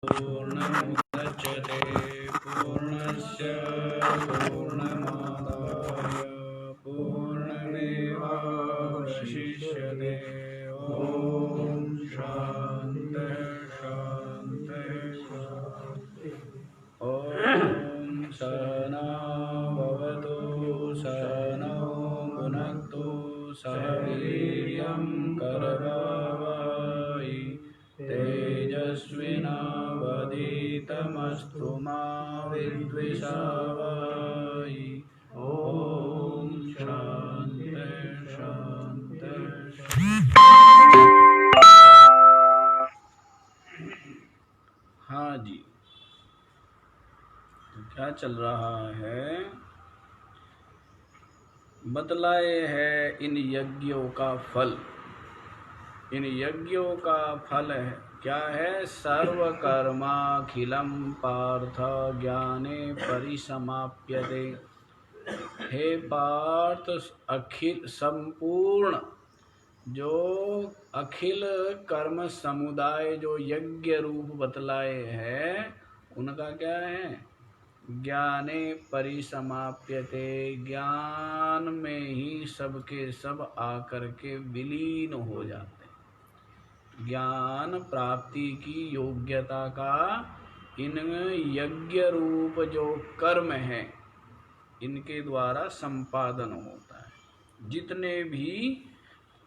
पूर्णमुदच्यते पूर्णस्य पूर्णमादाय पूर्णमेवावशिष्यते। ॐ शान्ति शान्ति शान्ति। ॐ सहना भवतु सहनौ भुनक्तु सह वीर्यं करवावहै तेजस्विनावधीतमस्तु मा विद्विषावहै। ॐ शान्ति शान्ति। हाँ जी, तो क्या चल रहा है? बतलाए है इन यज्ञों का फल। इन यज्ञों का फल है क्या है? सर्वकर्माखिलम पार्थ ज्ञाने परिसमाप्यते। हे पार्थ, अखिल संपूर्ण जो अखिल कर्म समुदाय जो यज्ञ रूप बतलाए हैं उनका क्या है? ज्ञाने परिसमाप्यते। ज्ञान में ही सबके सब आकर के विलीन हो जाते हैं। ज्ञान प्राप्ति की योग्यता का इन यज्ञ रूप जो कर्म है इनके द्वारा संपादन होता है। जितने भी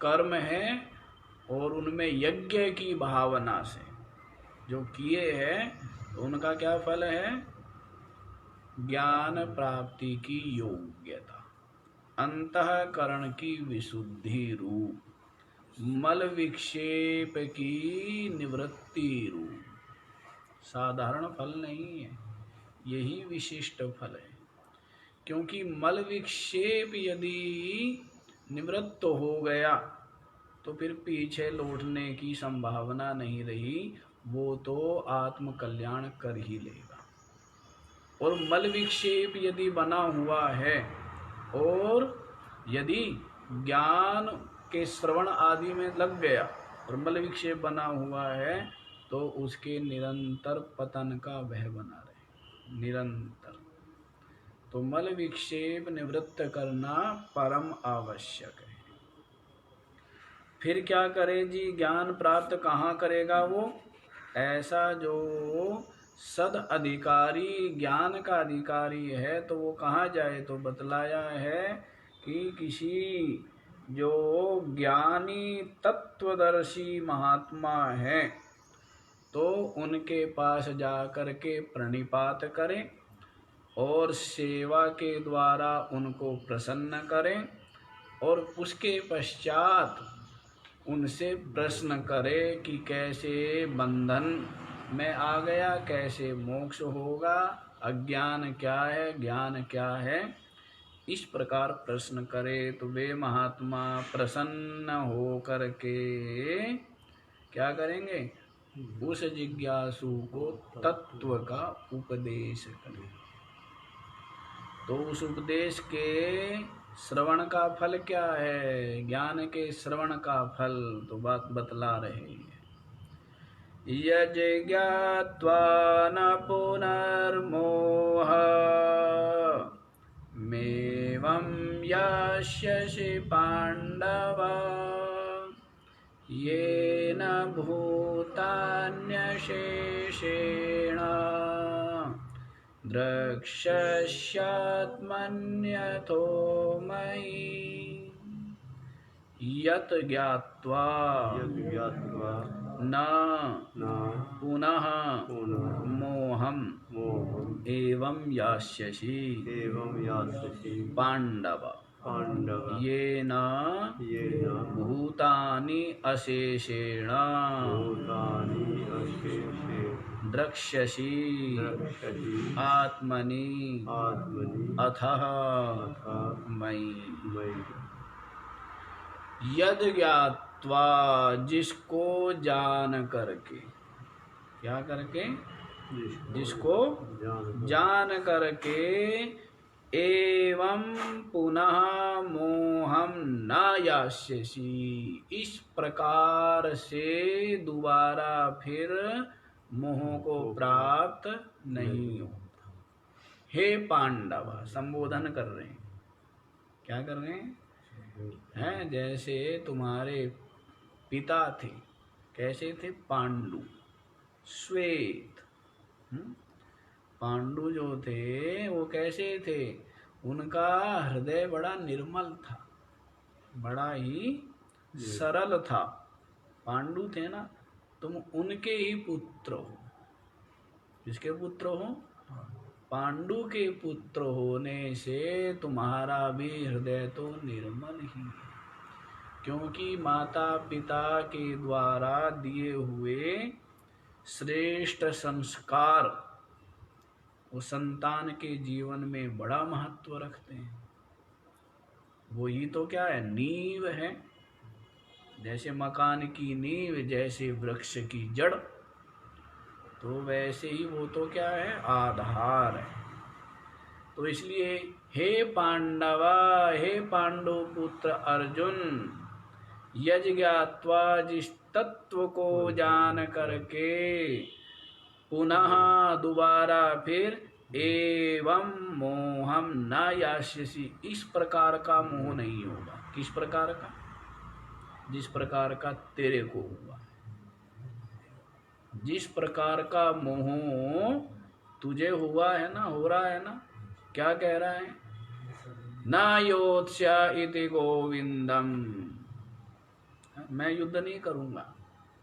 कर्म हैं और उनमें यज्ञ की भावना से जो किए हैं तो उनका क्या फल है? ज्ञान प्राप्ति की योग्यता, अंतःकरण की विशुद्धि रूप, मल विक्षेप की निवृत्ति रूप। साधारण फल नहीं है, यही विशिष्ट फल है। क्योंकि मल विक्षेप यदि निवृत्त हो गया तो फिर पीछे लौटने की संभावना नहीं रही, वो तो आत्म कल्याण कर ही लेगा। और मल विक्षेप यदि बना हुआ है और यदि ज्ञान के श्रवण आदि में लग गया और मल विक्षेप बना हुआ है तो उसके निरंतर पतन का भय बना रहे, निरंतर। तो मल विक्षेप निवृत्त करना परम आवश्यक है। फिर क्या करे जी? ज्ञान प्राप्त कहाँ करेगा वो? ऐसा जो सद अधिकारी, ज्ञान का अधिकारी है तो वो कहाँ जाए? तो बतलाया है कि किसी जो ज्ञानी तत्वदर्शी महात्मा है तो उनके पास जा कर के प्रणिपात करें और सेवा के द्वारा उनको प्रसन्न करें और उसके पश्चात उनसे प्रश्न करें कि कैसे बंधन में आ गया, कैसे मोक्ष होगा, अज्ञान क्या है, ज्ञान क्या है। इस प्रकार प्रश्न करे तो वे महात्मा प्रसन्न हो करके क्या करेंगे? उस जिज्ञासु को तत्व का उपदेश करें। तो उस उपदेश के श्रवण का फल क्या है? ज्ञान के श्रवण का फल तो बात बतला रहे हैं। यज्ञात्वा न पुनर्मोह मेवं यास्यसि पाण्डव येन भूतान्यशेषेण द्रक्ष्यस्यात्मन्यथो मयि। यत् ज्ञात्वा न पुनः मोहम् एवं यास्यसि पाण्डव येन भूतानि अशेषेण द्रक्ष्यसि आत्मनि अथः मयि। यद ज्ञात्वा, जिसको जान करके, क्या करके? जिसको जान करके, एवं पुनः मोहम न यास्यसि, इस प्रकार से दोबारा फिर मोह को प्राप्त नहीं होता। हे पांडव, संबोधन कर रहे हैं। क्या कर रहे हैं? जैसे तुम्हारे पिता थे, कैसे थे? पांडु, श्वेत। पांडु जो थे वो कैसे थे? उनका हृदय बड़ा निर्मल था, बड़ा ही सरल था। पांडु थे ना, तुम उनके ही पुत्र हो। किसके पुत्र हो? पांडु के पुत्र होने से तुम्हारा भी हृदय तो निर्मल ही है, क्योंकि माता पिता के द्वारा दिए हुए श्रेष्ठ संस्कार वो संतान के जीवन में बड़ा महत्व रखते हैं। वो ही तो क्या है? नींव है। जैसे मकान की नींव, जैसे वृक्ष की जड़, तो वैसे ही वो तो क्या है? आधार है। तो इसलिए हे पांडवा, हे पांडु पुत्र अर्जुन, यज ज्ञात्वा, जिस तत्व को जान करके पुनः दोबारा फिर एवं मोहम न यास्यसि, इस प्रकार का मोह नहीं होगा। किस प्रकार का? जिस प्रकार का तेरे को हुआ। जिस प्रकार का मोह तुझे हुआ है ना, हो रहा है ना, क्या कह रहा है? ना योत्स्या इति गोविंदम, मैं युद्ध नहीं करूंगा।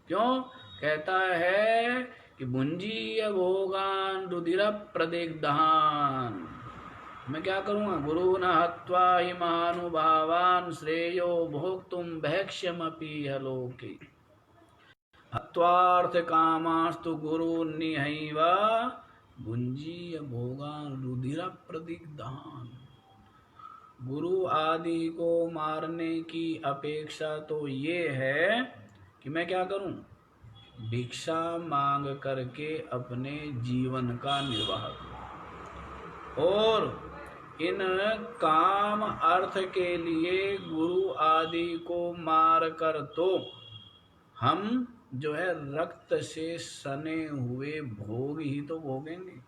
क्यों? कहता है कि भुंजीय भोगान रुधिर प्रदिग्धान, मैं क्या करूंगा? गुरु न हत्वा हि महानुभावान श्रेयो भोक्तुम भैक्ष्यमपि लोके हत्वार्थ कामास्तु गुरु निहैव भुंजीय भोगान रुधिर प्रदिग्धान। गुरु आदि को मारने की अपेक्षा तो ये है कि मैं क्या करूं? भिक्षा मांग करके अपने जीवन का निर्वाह करूं। और इन काम अर्थ के लिए गुरु आदि को मार कर तो हम जो है रक्त से सने हुए भोग ही तो भोगेंगे।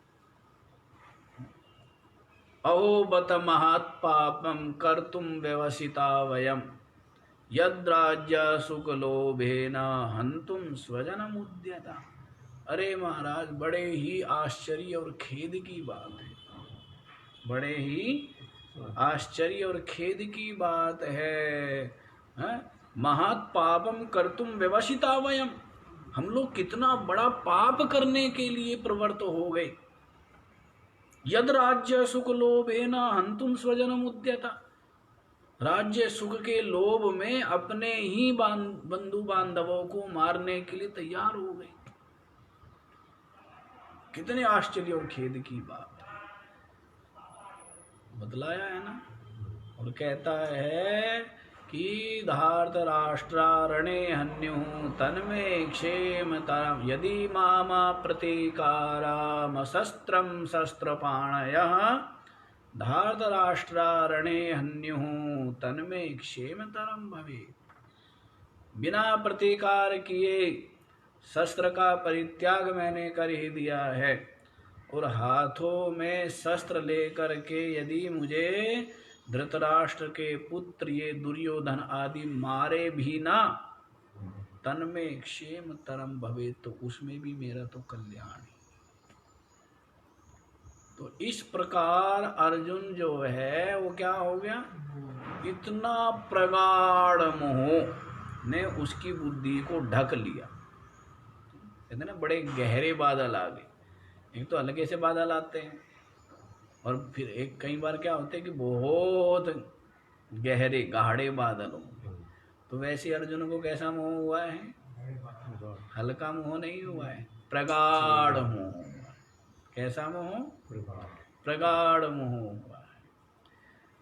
अहो बत महत् पापम कर्तुम व्यवसिता वयम यद्राज्य सुख लोभेन हंतुम स्वजनम उद्यता। अरे महाराज, बड़े ही आश्चर्य और खेद की बात है, बड़े ही आश्चर्य और खेद की बात है। महत् पापम कर्तुम व्यवसिता वयम, हम लोग कितना बड़ा पाप करने के लिए प्रवृत्त हो गए। यद राज्य सुख लोभेन हंतुम स्वजनम उद्यता, राज्य सुख के लोभ में अपने ही बंधु बांधवों को मारने के लिए तैयार हो गए। कितने आश्चर्य और खेद की बात है, बतलाया है ना। और कहता है कि धार्त राष्ट्रारणे हन्युः तन्मे क्षेम तरम यदि मामा प्रतीकाराम शस्त्रम शस्त्रपाणयः धार्त राष्ट्रारणे हन्युः तन्मे क्षेम तरम भवेत्। बिना प्रतीकार किए शस्त्र का परित्याग मैंने कर ही दिया है, और हाथों में शस्त्र लेकर के यदि मुझे धृतराष्ट्र के पुत्र ये दुर्योधन आदि मारे भी ना, तन में क्षेम तरम भवे, तो उसमें भी मेरा तो कल्याण है। तो इस प्रकार अर्जुन जो है वो क्या हो गया? इतना प्रगाढ़ मोह ने उसकी बुद्धि को ढक लिया। कहते ना बड़े गहरे बादल आ गए। एक तो हल्के से बादल आते हैं, और फिर एक कई बार क्या होते हैं कि बहुत गहरे गाढ़े बादल होंगे। तो वैसे अर्जुन को कैसा मोह हुआ है? हल्का मोह नहीं हुआ है, प्रगाढ़ मोह। कैसा मोह? प्रगाढ़ मोह हुआ है।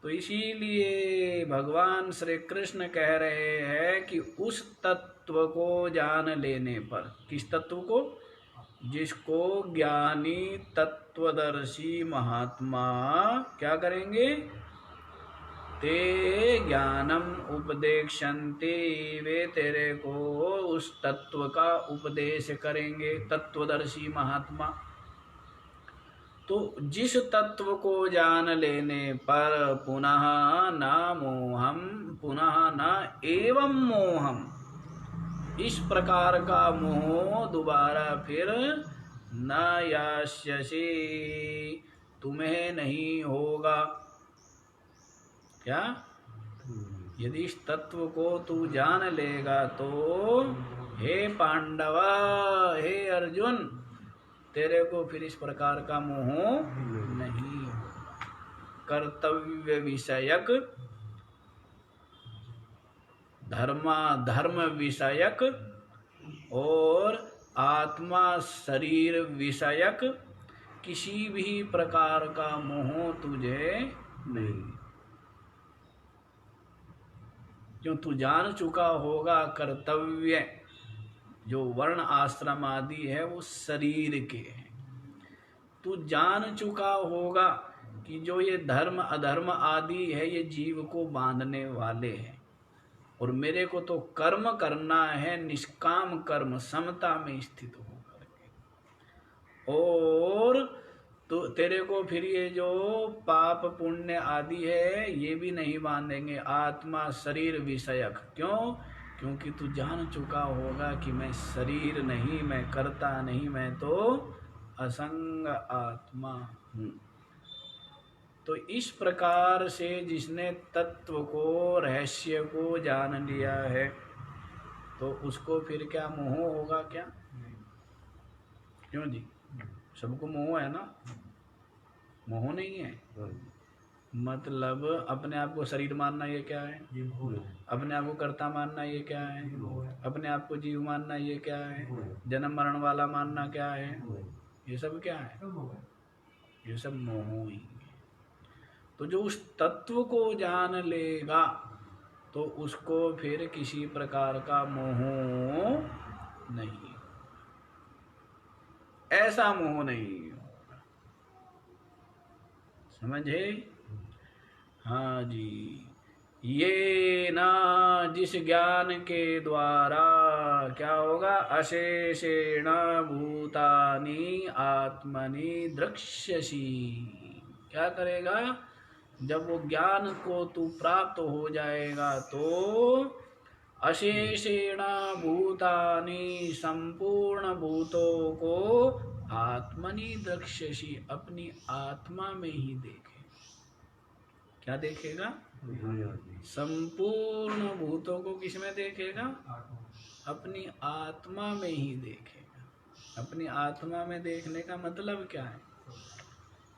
तो इसीलिए भगवान श्री कृष्ण कह रहे हैं कि उस तत्व को जान लेने पर, किस तत्व को? जिसको ज्ञानी तत्वदर्शी महात्मा क्या करेंगे? ते ज्ञानम उपदेक्षन्ते, वे तेरे को उस तत्व का उपदेश करेंगे, तत्वदर्शी महात्मा। तो जिस तत्व को जान लेने पर पुनः न मोहम, पुनः न एवं मोहम, इस प्रकार का मोह दोबारा फिर न यास्यसि, तुम्हें नहीं होगा। क्या? यदि इस तत्व को तू जान लेगा तो हे पांडव, हे अर्जुन, तेरे को फिर इस प्रकार का मोह नहीं होगा। कर्तव्य विषयक, धर्म विषयक और आत्मा शरीर विषयक किसी भी प्रकार का मोह तुझे नहीं। क्यों? तू जान चुका होगा कर्तव्य जो वर्ण आश्रम आदि है वो शरीर के हैं। तू जान चुका होगा कि जो ये धर्म अधर्म आदि है ये जीव को बांधने वाले हैं, और मेरे को तो कर्म करना है, निष्काम कर्म, समता में स्थित होकर के। और तो तेरे को फिर ये जो पाप पुण्य आदि है ये भी नहीं बांधेंगे, आत्मा शरीर विषयक। क्यों? क्योंकि तू जान चुका होगा कि मैं शरीर नहीं, मैं करता नहीं, मैं तो असंग आत्मा हूँ। तो इस प्रकार से जिसने तत्व को, रहस्य को जान लिया है, तो उसको फिर क्या मोह होगा? क्या? क्यों जी? सबको मोह है ना? मोह नहीं है? मतलब अपने आप को शरीर मानना ये क्या है? अपने आप को कर्ता मानना ये क्या है? अपने आप को जीव मानना ये क्या है? जन्म मरण वाला मानना क्या है? ये सब क्या है? ये सब मोह ही है। तो जो उस तत्व को जान लेगा तो उसको फिर किसी प्रकार का मोह नहीं, ऐसा मोह नहीं होगा। समझे? हाँ जी। ये ना, जिस ज्ञान के द्वारा क्या होगा? अशेषेण भूतानि आत्मनि द्रक्ष्यसि। क्या करेगा? जब वो ज्ञान को तू प्राप्त हो जाएगा तो अशेषेण भूतानि, संपूर्ण भूतों को आत्मनि द्रक्ष्यसि, अपनी आत्मा में ही देखे। क्या देखेगा? संपूर्ण भूतों को किस में देखेगा? अपनी आत्मा में ही देखेगा। अपनी आत्मा में देखने का मतलब क्या है?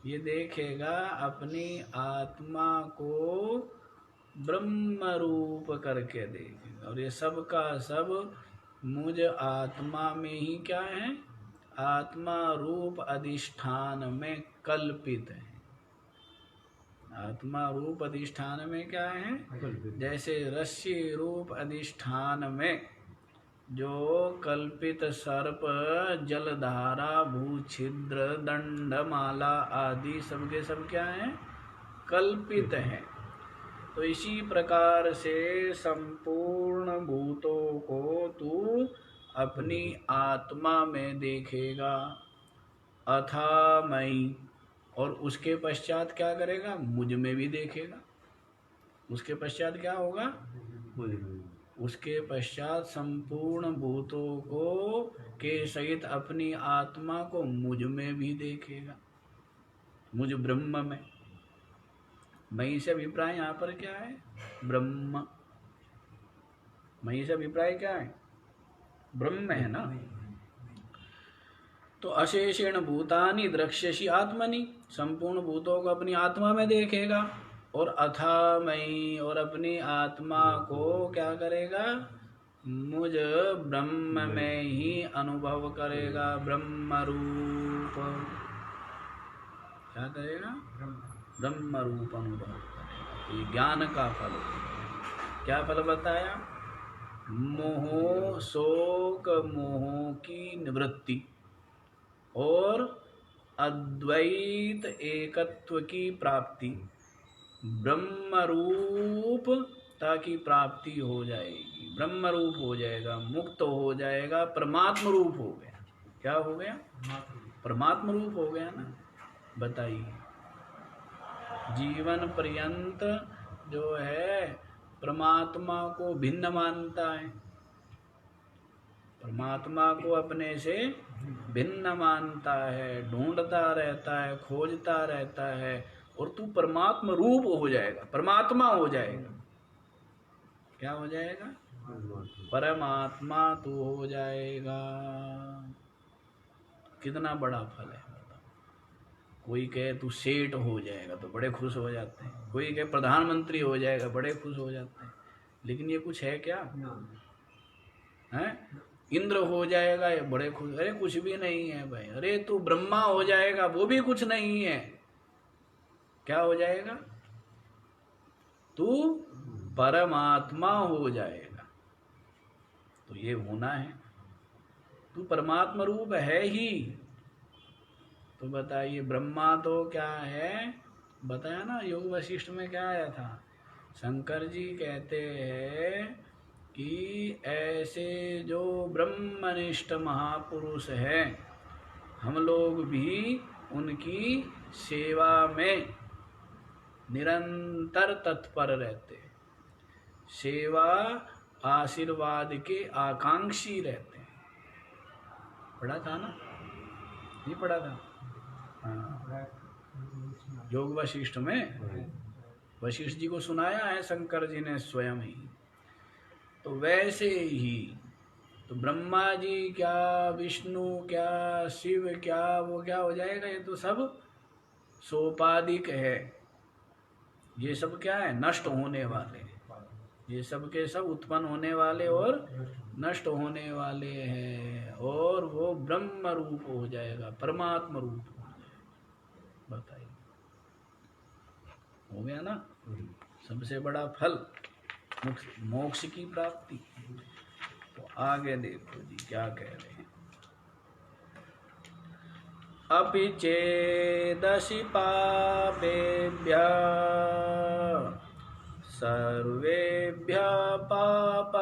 ये देखेगा अपनी आत्मा को ब्रह्म रूप करके देखेगा, और ये सब का सब मुझ आत्मा में ही क्या है? आत्मा रूप अधिष्ठान में कल्पित है। आत्मा रूप अधिष्ठान में क्या है? जैसे रस्सी रूप अधिष्ठान में जो कल्पित सर्प, जलधारा, भूछिद्र, दंडमाला आदि सबके सब क्या है? कल्पित है। तो इसी प्रकार से संपूर्ण भूतों को तू अपनी आत्मा में देखेगा, अथा मई, और उसके पश्चात क्या करेगा? मुझ में भी देखेगा। उसके पश्चात क्या होगा? उसके पश्चात संपूर्ण भूतों को के सहित अपनी आत्मा को मुझ में भी देखेगा, मुझ ब्रह्म में। मई से अभिप्राय यहाँ पर क्या है? ब्रह्म। मई से अभिप्राय क्या है? ब्रह्म है ना। तो अशेषेण भूतानि द्रक्ष्यसि आत्मनि, संपूर्ण भूतों को अपनी आत्मा में देखेगा, और अथा मई, और अपनी आत्मा को क्या करेगा? मुझ ब्रह्म में ही अनुभव करेगा, ब्रह्म रूप। क्या करेगा? ब्रह्म रूप अनुभव करेगा। ये ज्ञान का फल। क्या फल बताया? मोह, शोक मोह की निवृत्ति और अद्वैत एकत्व की प्राप्ति। ब्रह्म रूपता की प्राप्ति हो जाएगी, ब्रह्म रूप हो जाएगा, मुक्त हो जाएगा, परमात्म रूप हो गया। क्या हो गया? परमात्म रूप हो गया ना। बताइए, जीवन पर्यंत जो है परमात्मा को भिन्न मानता है, परमात्मा को अपने से भिन्न मानता है, ढूंढता रहता है, खोजता रहता है, और तू परमात्मा रूप हो जाएगा, परमात्मा हो जाएगा। क्या हो जाएगा? परमात्मा तू हो जाएगा। कितना बड़ा फल है। कोई कहे तू सेठ हो जाएगा तो बड़े खुश हो जाते हैं, कोई कहे प्रधानमंत्री हो जाएगा बड़े खुश हो जाते हैं, लेकिन ये कुछ है क्या? है? इंद्र हो जाएगा ये बड़े खुश, अरे कुछ भी नहीं है भाई। अरे तू ब्रह्मा हो जाएगा वो भी कुछ नहीं है। क्या हो जाएगा? तू परमात्मा हो जाएगा। तो ये होना है, तू परमात्मा रूप है ही। तो बताइए, ब्रह्मा तो क्या है? बताया ना योग वशिष्ठ में क्या आया था? शंकर जी कहते हैं कि ऐसे जो ब्रह्मनिष्ठ महापुरुष है, हम लोग भी उनकी सेवा में निरंतर तत्पर रहते, सेवा आशीर्वाद के आकांक्षी रहते हैं। पढ़ा था ना? नहीं पढ़ा था? हाँ, योग वशिष्ठ में वशिष्ठ जी को सुनाया है शंकर जी ने स्वयं ही। तो वैसे ही तो ब्रह्मा जी क्या, विष्णु क्या, शिव क्या, वो क्या हो जाएगा? ये तो सब सोपाधिक है। ये सब क्या है? नष्ट होने वाले। ये सब के सब उत्पन्न होने वाले और नष्ट होने वाले हैं, और वो ब्रह्म रूप हो जाएगा, परमात्मा रूप हो जाएगा। बताइए, हो गया ना? सबसे बड़ा फल मोक्ष की प्राप्ति। तो आगे देखो जी क्या कह रहे हैं। अपि चेदसि पापेभ्यः सर्वेभ्यः पापकृत्तमः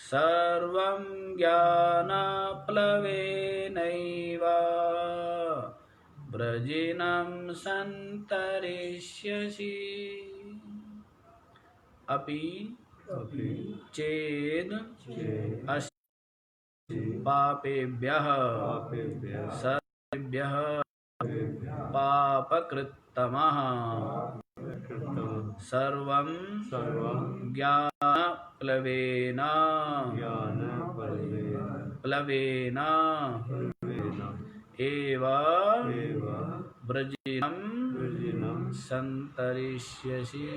सर्वं ज्ञानप्लवेनैव व्रजिनं सन्तरिष्यसि। अपि चेद असि पापेभ्यः सर्वेभ्यः पापकृत्तमः सर्वं ज्ञानप्लवेन एव व्रजिनं सन्तरिष्यसि।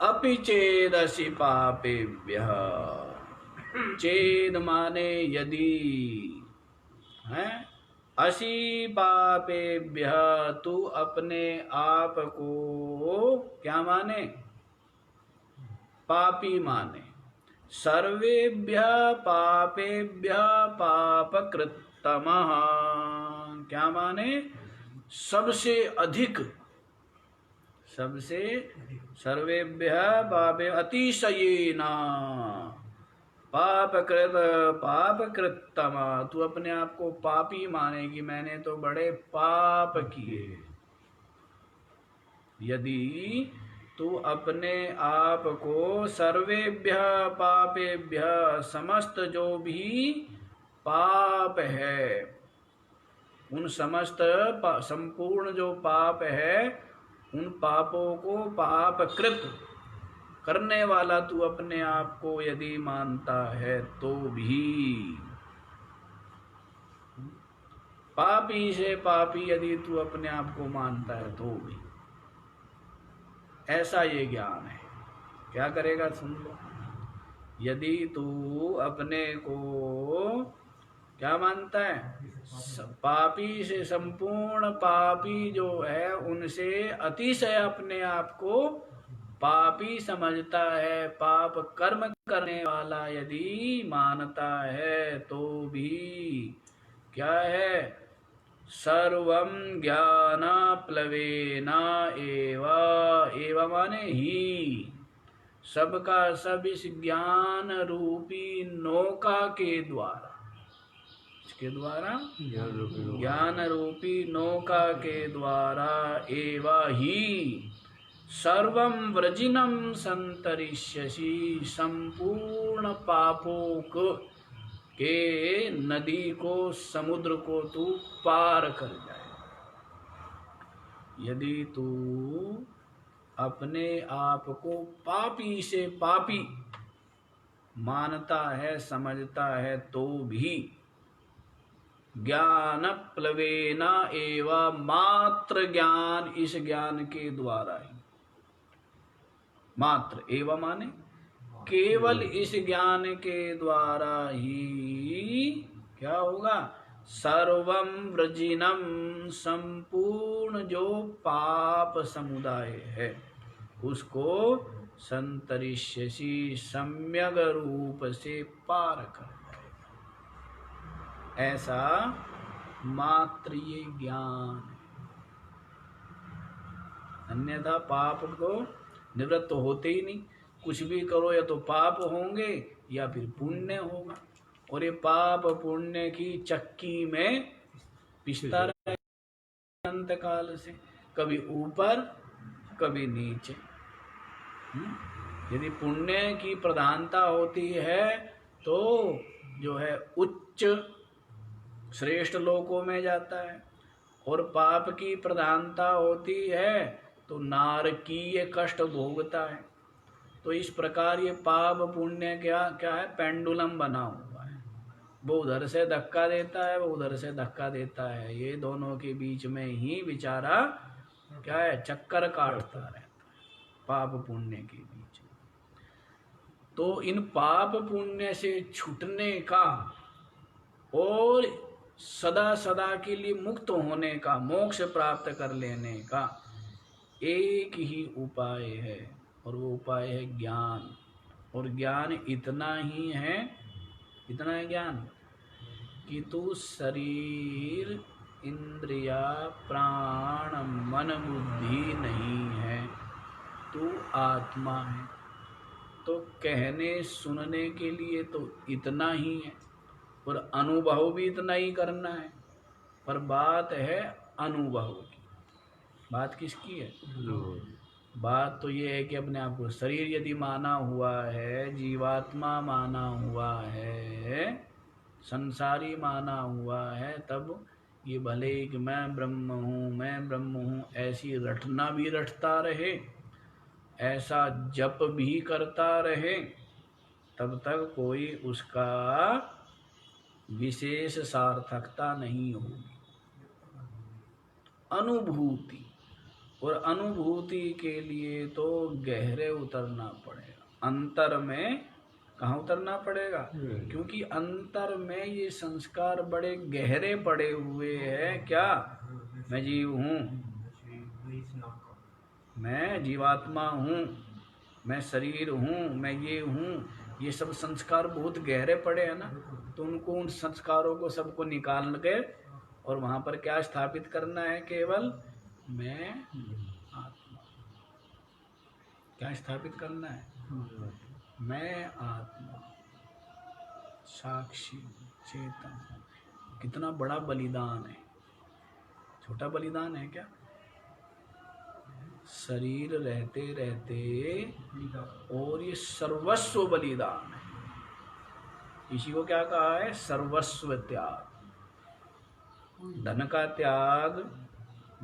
अपि चेदसि पापेभ्यः, चेद माने यदि, है? असि पापेभ्यः, तू अपने आप को क्या माने? पापी माने। सर्वेभ्यः पापेभ्यः पापकृत्तमः, क्या माने? सबसे अधिक, सबसे, सर्वेभ्यः पापे अतिशयेन पापकृत्तम, तू अपने आप को पापी मानेगी, मैंने तो बड़े पाप किए। यदि तू अपने आप को सर्वेभ्यः पापेभ्यः, समस्त जो भी पाप है, उन समस्त संपूर्ण जो पाप है, उन पापों को पापकृत करने वाला तू अपने आप को यदि मानता है, तो भी पापी से पापी यदि तू अपने आप को मानता है, तो भी ऐसा ये ज्ञान है। क्या करेगा? सुन लो। यदि तू अपने को क्या मानता है? पापी से, संपूर्ण पापी जो है उनसे अतिशय अपने आप को पापी समझता है, पाप कर्म करने वाला यदि मानता है, तो भी क्या है? सर्वं ज्ञानाप्लवेना एव माने ही, सबका सब इस ज्ञान रूपी नौका के द्वारा, इसके द्वारा ज्ञान रूपी नौका के द्वारा एवं ही सर्वं व्रजिनम संतरिष्यसि, संपूर्ण पापों को के नदी को, समुद्र को तू पार कर जाए। यदि तू अपने आप को पापी से पापी मानता है, समझता है, तो भी ज्ञान प्लवेना एवं मात्र ज्ञान, इस ज्ञान के द्वारा ही, मात्र एवं माने केवल इस ज्ञान के द्वारा ही क्या होगा, सर्वं व्रजिनम, संपूर्ण जो पाप समुदाय है उसको संतरिष्यसि, सम्यक रूप से पार कर जाएगा। ऐसा मात्र ये ज्ञान है, अन्यथा पाप को निवृत्त तो होते ही नहीं। कुछ भी करो या तो पाप होंगे या फिर पुण्य होगा, और ये पाप पुण्य की चक्की में पिसता रहेगा अंत काल से, कभी ऊपर कभी नीचे। यदि पुण्य की प्रधानता होती है तो जो है उच्च श्रेष्ठ लोकों में जाता है, और पाप की प्रधानता होती है तो नारकीय कष्ट भोगता है। तो इस प्रकार ये पाप पुण्य क्या क्या है, पेंडुलम बना हुआ है। वो उधर से धक्का देता है, वो उधर से धक्का देता है, ये दोनों के बीच में ही बेचारा क्या है, चक्कर काटता रहता है पाप पुण्य के बीच में। तो इन पाप पुण्य से छूटने का और सदा सदा के लिए मुक्त होने का, मोक्ष प्राप्त कर लेने का एक ही उपाय है, और वो उपाय है ज्ञान। और ज्ञान इतना ही है, इतना है ज्ञान कि तू शरीर, इंद्रिया, प्राण, मन, बुद्धि नहीं है, तू आत्मा है। तो कहने सुनने के लिए तो इतना ही है, और अनुभव भी इतना ही करना है। पर बात है अनुभव की। बात किसकी है? बात तो ये है कि अपने आप को शरीर यदि माना हुआ है, जीवात्मा माना हुआ है, संसारी माना हुआ है, तब ये भले कि मैं ब्रह्म हूँ, मैं ब्रह्म हूँ, ऐसी रटना भी रटता रहे, ऐसा जप भी करता रहे, तब तक कोई उसका विशेष सार्थकता नहीं होगी। अनुभूति, और अनुभूति के लिए तो गहरे उतरना पड़ेगा, अंतर में। कहाँ उतरना पड़ेगा? क्योंकि अंतर में ये संस्कार बड़े गहरे पड़े हुए हैं। क्या? मैं जीव हूँ, मैं जीवात्मा हूँ, मैं शरीर हूँ, मैं ये हूँ, ये सब संस्कार बहुत गहरे पड़े हैं ना। तो उनको, उन संस्कारों को सबको निकाल के और वहाँ पर क्या स्थापित करना है? केवल मैं आत्मा। क्या स्थापित करना है? मैं आत्मा, साक्षी, चेतन। कितना बड़ा बलिदान है, छोटा बलिदान है क्या? शरीर रहते रहते, और ये सर्वस्व बलिदान है। इसी को क्या कहा है? सर्वस्व त्याग। धन का त्याग,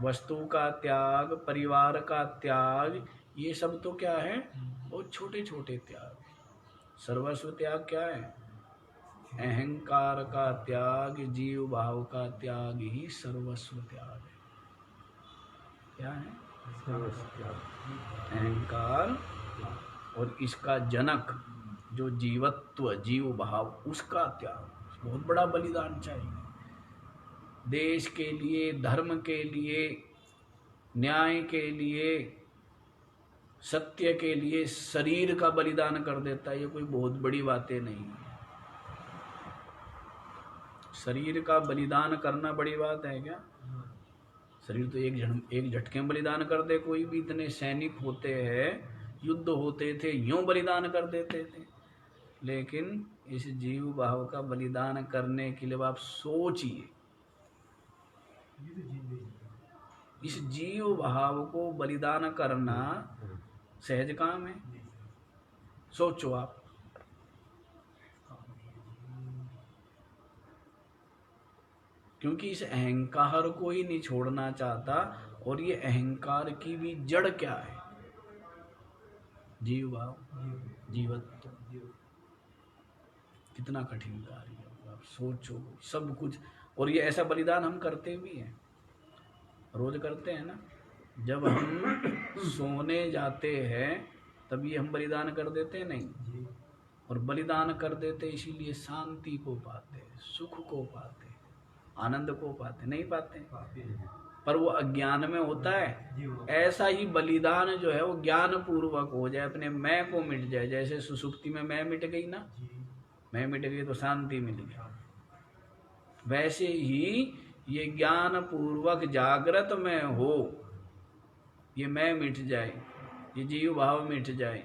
वस्तु का त्याग, परिवार का त्याग, ये सब तो क्या है? बहुत छोटे छोटे त्याग। सर्वस्व त्याग क्या है? अहंकार का त्याग, जीव भाव का त्याग ही सर्वस्व त्याग है। क्या है? अहंकार और इसका जनक जो जीवत्व, जीव भाव, उसका त्याग। बहुत बड़ा बलिदान चाहिए देश के लिए, धर्म के लिए, न्याय के लिए, सत्य के लिए। शरीर का बलिदान कर देता है, ये कोई बहुत बड़ी बातें नहीं है। शरीर का बलिदान करना बड़ी बात है क्या? शरीर तो एक झटके में बलिदान कर दे कोई भी। इतने सैनिक होते हैं, युद्ध होते थे, यूं बलिदान कर देते थे। लेकिन इस जीव भाव का बलिदान करने के लिए आप सोचिए, इस जीव भाव को बलिदान करना सहज काम है? सोचो आप। क्योंकि इस अहंकार को ही नहीं छोड़ना चाहता। और ये अहंकार की भी जड़ क्या है? जीव भाव, जीवत्व। कितना कठिन कार्य है, आप सोचो सब कुछ। और ये ऐसा बलिदान हम करते भी हैं, रोज करते हैं ना। जब हम सोने जाते हैं तब ये हम बलिदान कर देते हैं नहीं? और बलिदान कर देते इसीलिए शांति को पाते, सुख को पाते, आनंद को पाते, नहीं पाते? पर वो अज्ञान में होता है। ऐसा ही बलिदान जो है वो ज्ञान पूर्वक हो जाए, अपने मैं को मिट जाए। जैसे सुसुप्ति में मैं मिट गई ना, मैं मिट गई तो शांति मिल गई। वैसे ही ये ज्ञान पूर्वक जागृत में हो, ये मैं मिट जाए, ये जीव भाव मिट जाए,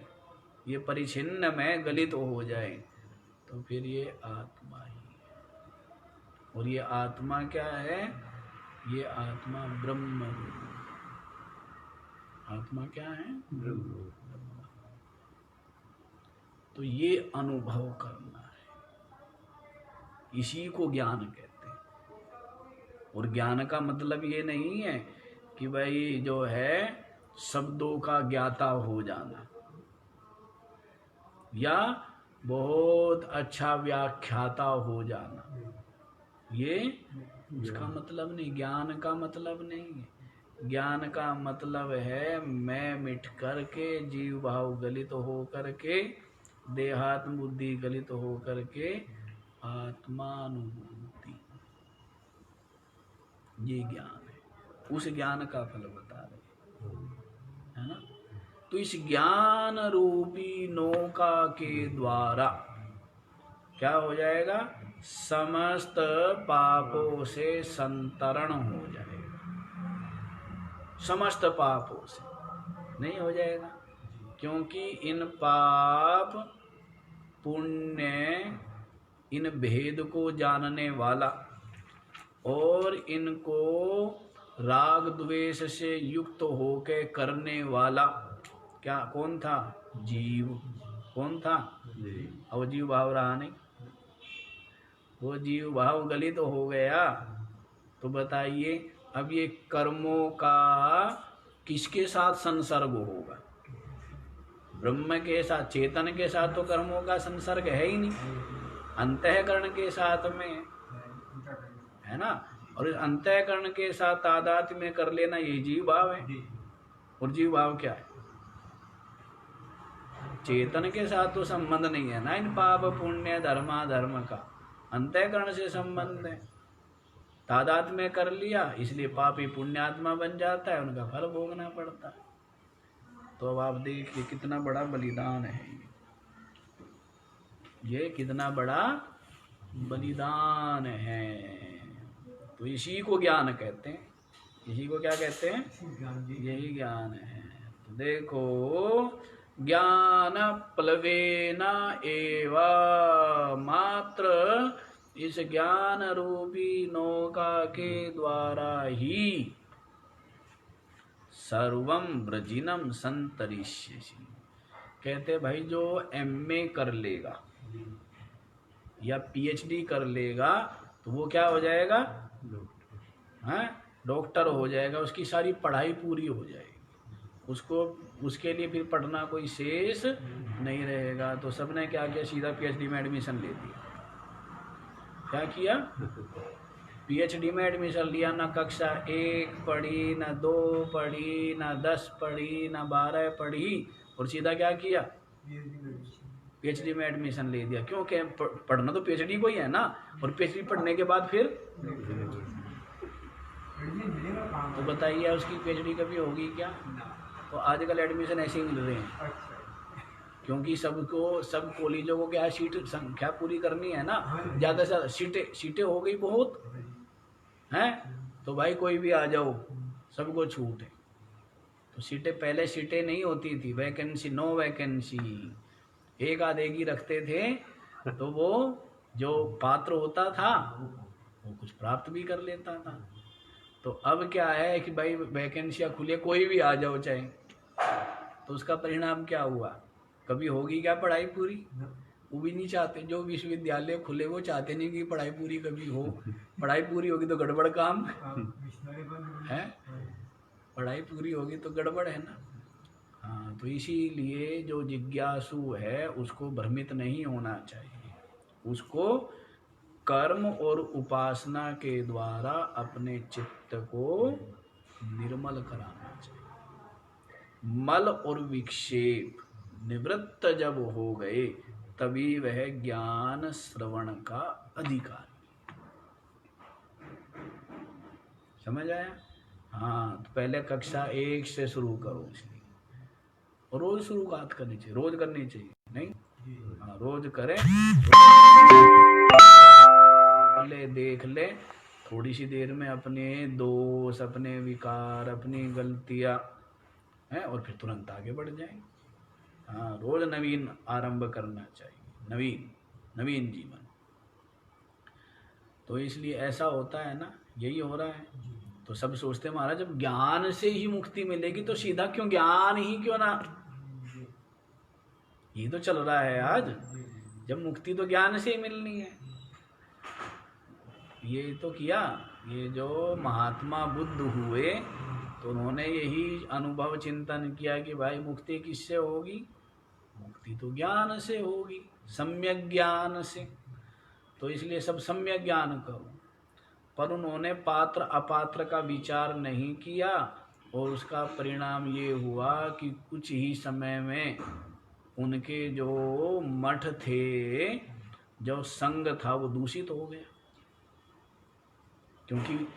ये परिच्छिन्न में गलित हो जाए, तो फिर ये आत्मा ही है। और ये आत्मा क्या है? ये आत्मा ब्रह्म रूप। आत्मा क्या है? ब्रह्म। तो ये अनुभव करना है, इसी को ज्ञान कहते हैं। और ज्ञान का मतलब ये नहीं है कि भाई जो है शब्दों का ज्ञाता हो जाना या बहुत अच्छा व्याख्याता हो जाना, ये उसका मतलब नहीं। ज्ञान का मतलब नहीं है। ज्ञान का मतलब है मैं मिट करके, जीव भाव गलित हो करके, देहात्म बुद्धि गलित हो करके आत्मानुभूति, ये ज्ञान है। उस ज्ञान का फल बता रहे, है ना। तो इस ज्ञान रूपी नौका के द्वारा क्या हो जाएगा? समस्त पापों से संतरण हो जाएगा। समस्त पापों से नहीं हो जाएगा, क्योंकि इन पाप पुण्य, इन भेद को जानने वाला और इनको राग द्वेष से युक्त होके करने वाला क्या कौन था? जीव। कौन था? अब जीव भाव रहा नहीं। वो जीव भाव गलित हो गया तो बताइए अब ये कर्मों का किसके साथ संसर्ग होगा? ब्रह्म के साथ, चेतन के साथ तो कर्मों का संसर्ग है ही नहीं। अंतःकरण के साथ में है ना। और इस अंतःकरण के साथ तादात्म्य में कर लेना, ये जीव भाव है। और जीव भाव क्या है? चेतन के साथ तो संबंध नहीं है ना इन पाप पुण्य धर्म का, अंतःकरण से संबंध है। तादात्म्य में कर लिया इसलिए पापी पुण्यात्मा बन जाता है, उनका फल भोगना पड़ता है। तो अब आप देखिए कितना बड़ा बलिदान है ये कितना बड़ा बलिदान है। तो इसी को ज्ञान कहते हैं। इसी को क्या कहते हैं? यही ज्ञान है। तो देखो, ज्ञान प्लवेन एव, मात्र इस ज्ञान रूपी नौका के द्वारा ही सर्वम ब्रजिनम संतरिष्यसि। कहते भाई जो एमए कर लेगा या पीएचडी कर लेगा तो वो क्या हो जाएगा? डॉक्टर हो जाएगा। उसकी सारी पढ़ाई पूरी हो जाएगी, उसको उसके लिए फिर पढ़ना कोई शेष नहीं रहेगा। तो सबने क्या किया? सीधा पीएचडी में एडमिशन ले लिया। क्या किया? पीएचडी में एडमिशन लिया। ना कक्षा 1 पढ़ी, ना 2 पढ़ी, ना 10 पढ़ी, ना 12 पढ़ी, और सीधा क्या किया? पीएचडी में एडमिशन ले दिया। क्यों? पढ़ना तो पीएचडी को ही है ना। और पीएचडी पढ़ने के बाद फिर तो बताइए उसकी पीएचडी कभी होगी क्या? तो आजकल एडमिशन ऐसे ही मिल रहे हैं, क्योंकि सबको, सब कॉलेजों को क्या सीट संख्या पूरी करनी है ना। ज़्यादा से ज़्यादा सीटें हो गई बहुत हैं, तो भाई कोई भी आ जाओ, सबको छूट है। तो सीटें पहले सीटें नहीं होती थी, वैकेंसी नो वैकेंसी, एक आधे की रखते थे, तो वो जो पात्र होता था वो कुछ प्राप्त भी कर लेता था। तो अब क्या है कि भाई वैकेंसियाँ खुले, कोई भी आ जाओ चाहे, तो उसका परिणाम क्या हुआ? कभी होगी क्या पढ़ाई पूरी? वो भी नहीं चाहते। जो विश्वविद्यालय खुले वो चाहते नहीं कि पढ़ाई पूरी कभी हो। पढ़ाई पूरी होगी तो गड़बड़ काम है, पढ़ाई पूरी होगी तो गड़बड़ है ना। हाँ, तो इसीलिए जो जिज्ञासु है उसको भ्रमित नहीं होना चाहिए, उसको कर्म और उपासना के द्वारा अपने चित्त को निर्मल कराना चाहिए। मल और विक्षेप निवृत्त जब हो गए तभी वह ज्ञान श्रवण का अधिकारी। समझ आया? हाँ, तो पहले कक्षा 1 से शुरू करो, इसलिए और रोज शुरुआत करनी चाहिए, रोज करनी चाहिए, नहीं? हाँ, रोज करें, देख ले, थोड़ी सी देर में अपने दोष, अपने विकार, अपनी गलतियां हैं, और फिर तुरंत आगे बढ़ जाएंगे। हाँ, रोज नवीन आरंभ करना चाहिए, नवीन जीवन। तो इसलिए ऐसा होता है ना, यही हो रहा है। तो सब सोचते हैं महाराज जब ज्ञान से ही मुक्ति मिलेगी तो सीधा क्यों ज्ञान ही क्यों ना, ये तो चल रहा है आज, जब मुक्ति तो ज्ञान से ही मिलनी है। ये तो किया, ये जो महात्मा बुद्ध हुए तो उन्होंने यही अनुभव चिंतन किया कि भाई मुक्ति किससे होगी? मुक्ति तो ज्ञान से होगी, सम्यक ज्ञान से। तो इसलिए सब सम्यक ज्ञान करो। पर उन्होंने पात्र अपात्र का विचार नहीं किया और उसका परिणाम ये हुआ कि कुछ ही समय में उनके जो मठ थे, जो संग था, वो दूषित हो गया। क्योंकि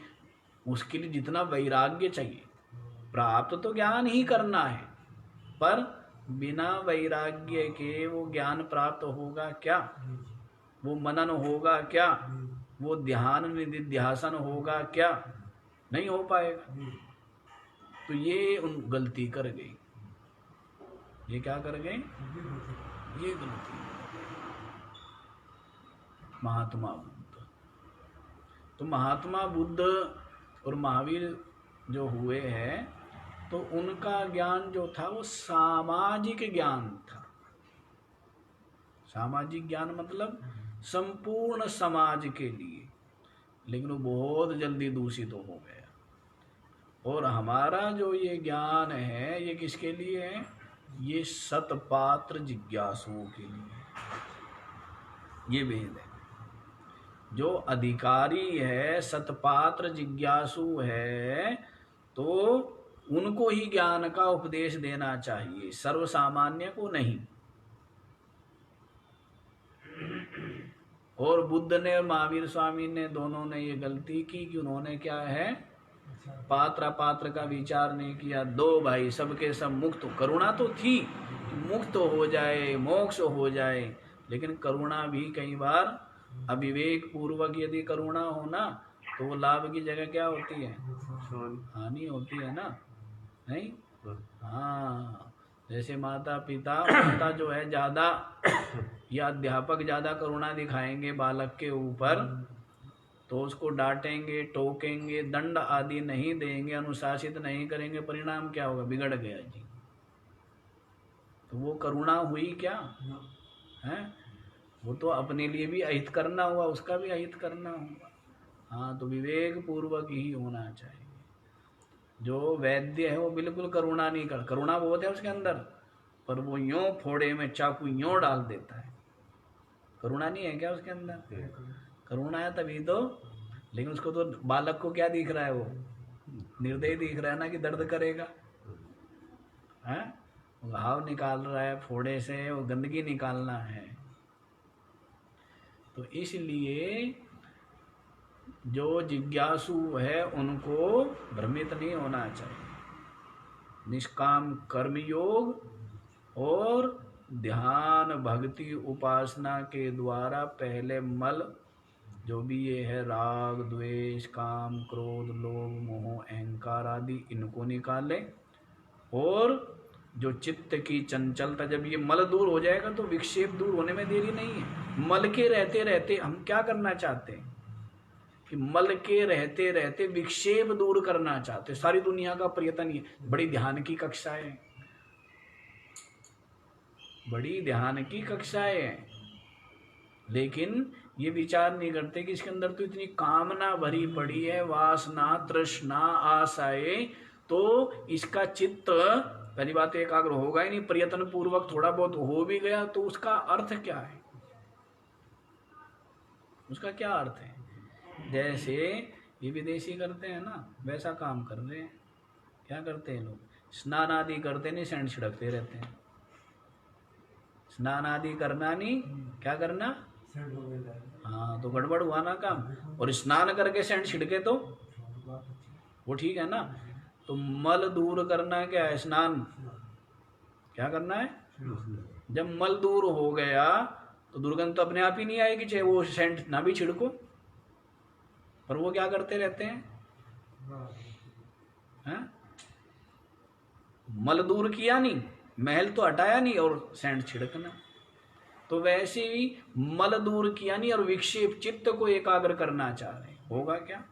उसके लिए जितना वैराग्य चाहिए, प्राप्त तो ज्ञान ही करना है, पर बिना वैराग्य के वो ज्ञान प्राप्त होगा क्या? वो मनन होगा क्या? वो ध्यान निधिध्यासन होगा क्या? नहीं हो पाएगा। तो ये उन गलती कर गई। ये क्या कर गए? ये गलती महात्मा बुद्ध। तो महात्मा बुद्ध और महावीर जो हुए हैं, तो उनका ज्ञान जो था वो सामाजिक ज्ञान था। सामाजिक ज्ञान मतलब संपूर्ण समाज के लिए, लेकिन वो बहुत जल्दी दूषित हो गया। और हमारा जो ये ज्ञान है ये किसके लिए है? ये सतपात्र जिज्ञासुओं के लिए। ये भेद है। जो अधिकारी है, सतपात्र जिज्ञासु है, तो उनको ही ज्ञान का उपदेश देना चाहिए, सर्वसामान्य को नहीं। और बुद्ध ने और महावीर स्वामी ने दोनों ने ये गलती की कि उन्होंने क्या है, पात्र अपात्र का विचार नहीं किया। दो भाई सबके सब मुक्त, करुणा तो थी, मुक्त हो जाए, मोक्ष हो जाए, लेकिन करुणा भी कई बार अविवेक पूर्वक यदि करुणा हो ना, तो वो लाभ की जगह क्या होती है? हानि होती है ना, नहीं? हाँ, जैसे माता पिता जो है ज्यादा या अध्यापक ज्यादा करुणा दिखाएंगे बालक के ऊपर, तो उसको डांटेंगे, टोकेंगे, दंड आदि नहीं देंगे, अनुशासित नहीं करेंगे, परिणाम क्या होगा? बिगड़ गया जी। तो वो करुणा हुई क्या है? वो तो अपने लिए भी अहित करना हुआ, उसका भी अहित करना हुआ। हाँ, तो विवेक पूर्वक ही होना चाहिए। जो वैद्य है वो बिल्कुल करुणा नहीं कर, करुणा बहुत है उसके अंदर, पर वो यूं फोड़े में चाकू यूं डाल देता है। करुणा नहीं है क्या उसके अंदर? करुणा है तभी तो, लेकिन उसको तो बालक को क्या दिख रहा है? वो निर्दयी दिख रहा है ना कि दर्द करेगा, है? घाव निकाल रहा है फोड़े से, वो गंदगी निकालना है। तो इसलिए जो जिज्ञासु है उनको भ्रमित नहीं होना चाहिए। निष्काम कर्म योग और ध्यान भक्ति उपासना के द्वारा पहले मल जो भी ये है राग, द्वेष, काम, क्रोध, लोभ, मोह, अहंकार आदि, इनको निकाले। और जो चित्त की चंचलता, जब ये मल दूर हो जाएगा तो विक्षेप दूर होने में देरी नहीं है। मल के रहते रहते हम क्या करना चाहते हैं कि मल के रहते रहते विक्षेप दूर करना चाहते। सारी दुनिया का प्रयत्न ये, बड़ी ध्यान की कक्षाएं हैं, बड़ी ध्यान की कक्षाएं हैं, लेकिन ये विचार नहीं करते कि इसके अंदर तो इतनी कामना भरी पड़ी है, वासना, तृष्णा, आशाएं, तो इसका चित्त पहली बात एकाग्र होगा ही नहीं। प्रयत्न पूर्वक थोड़ा बहुत हो भी गया तो उसका अर्थ क्या है, उसका क्या अर्थ है। जैसे ये विदेशी करते हैं ना, वैसा काम कर रहे हैं। क्या करते हैं लोग, स्नान आदि करते नहीं, सेंट छिड़कते रहते हैं। स्नान आदि करना नहीं, क्या करना, हाँ, तो गड़बड़ हुआ ना काम। और स्नान करके सेंट छिड़के तो वो ठीक है ना। तो मल दूर करना क्या है, स्नान क्या करना है। जब मल दूर हो गया तो दुर्गंध तो अपने आप ही नहीं आएगी, चाहे वो सेंट ना भी छिड़को। पर वो क्या करते रहते हैं, मल दूर किया नहीं, महल तो हटाया नहीं और सेंट छिड़कना। तो वैसे ही मल दूर किया नहीं और विक्षेप चित्त को एकाग्र करना चाह रहे, होगा क्या।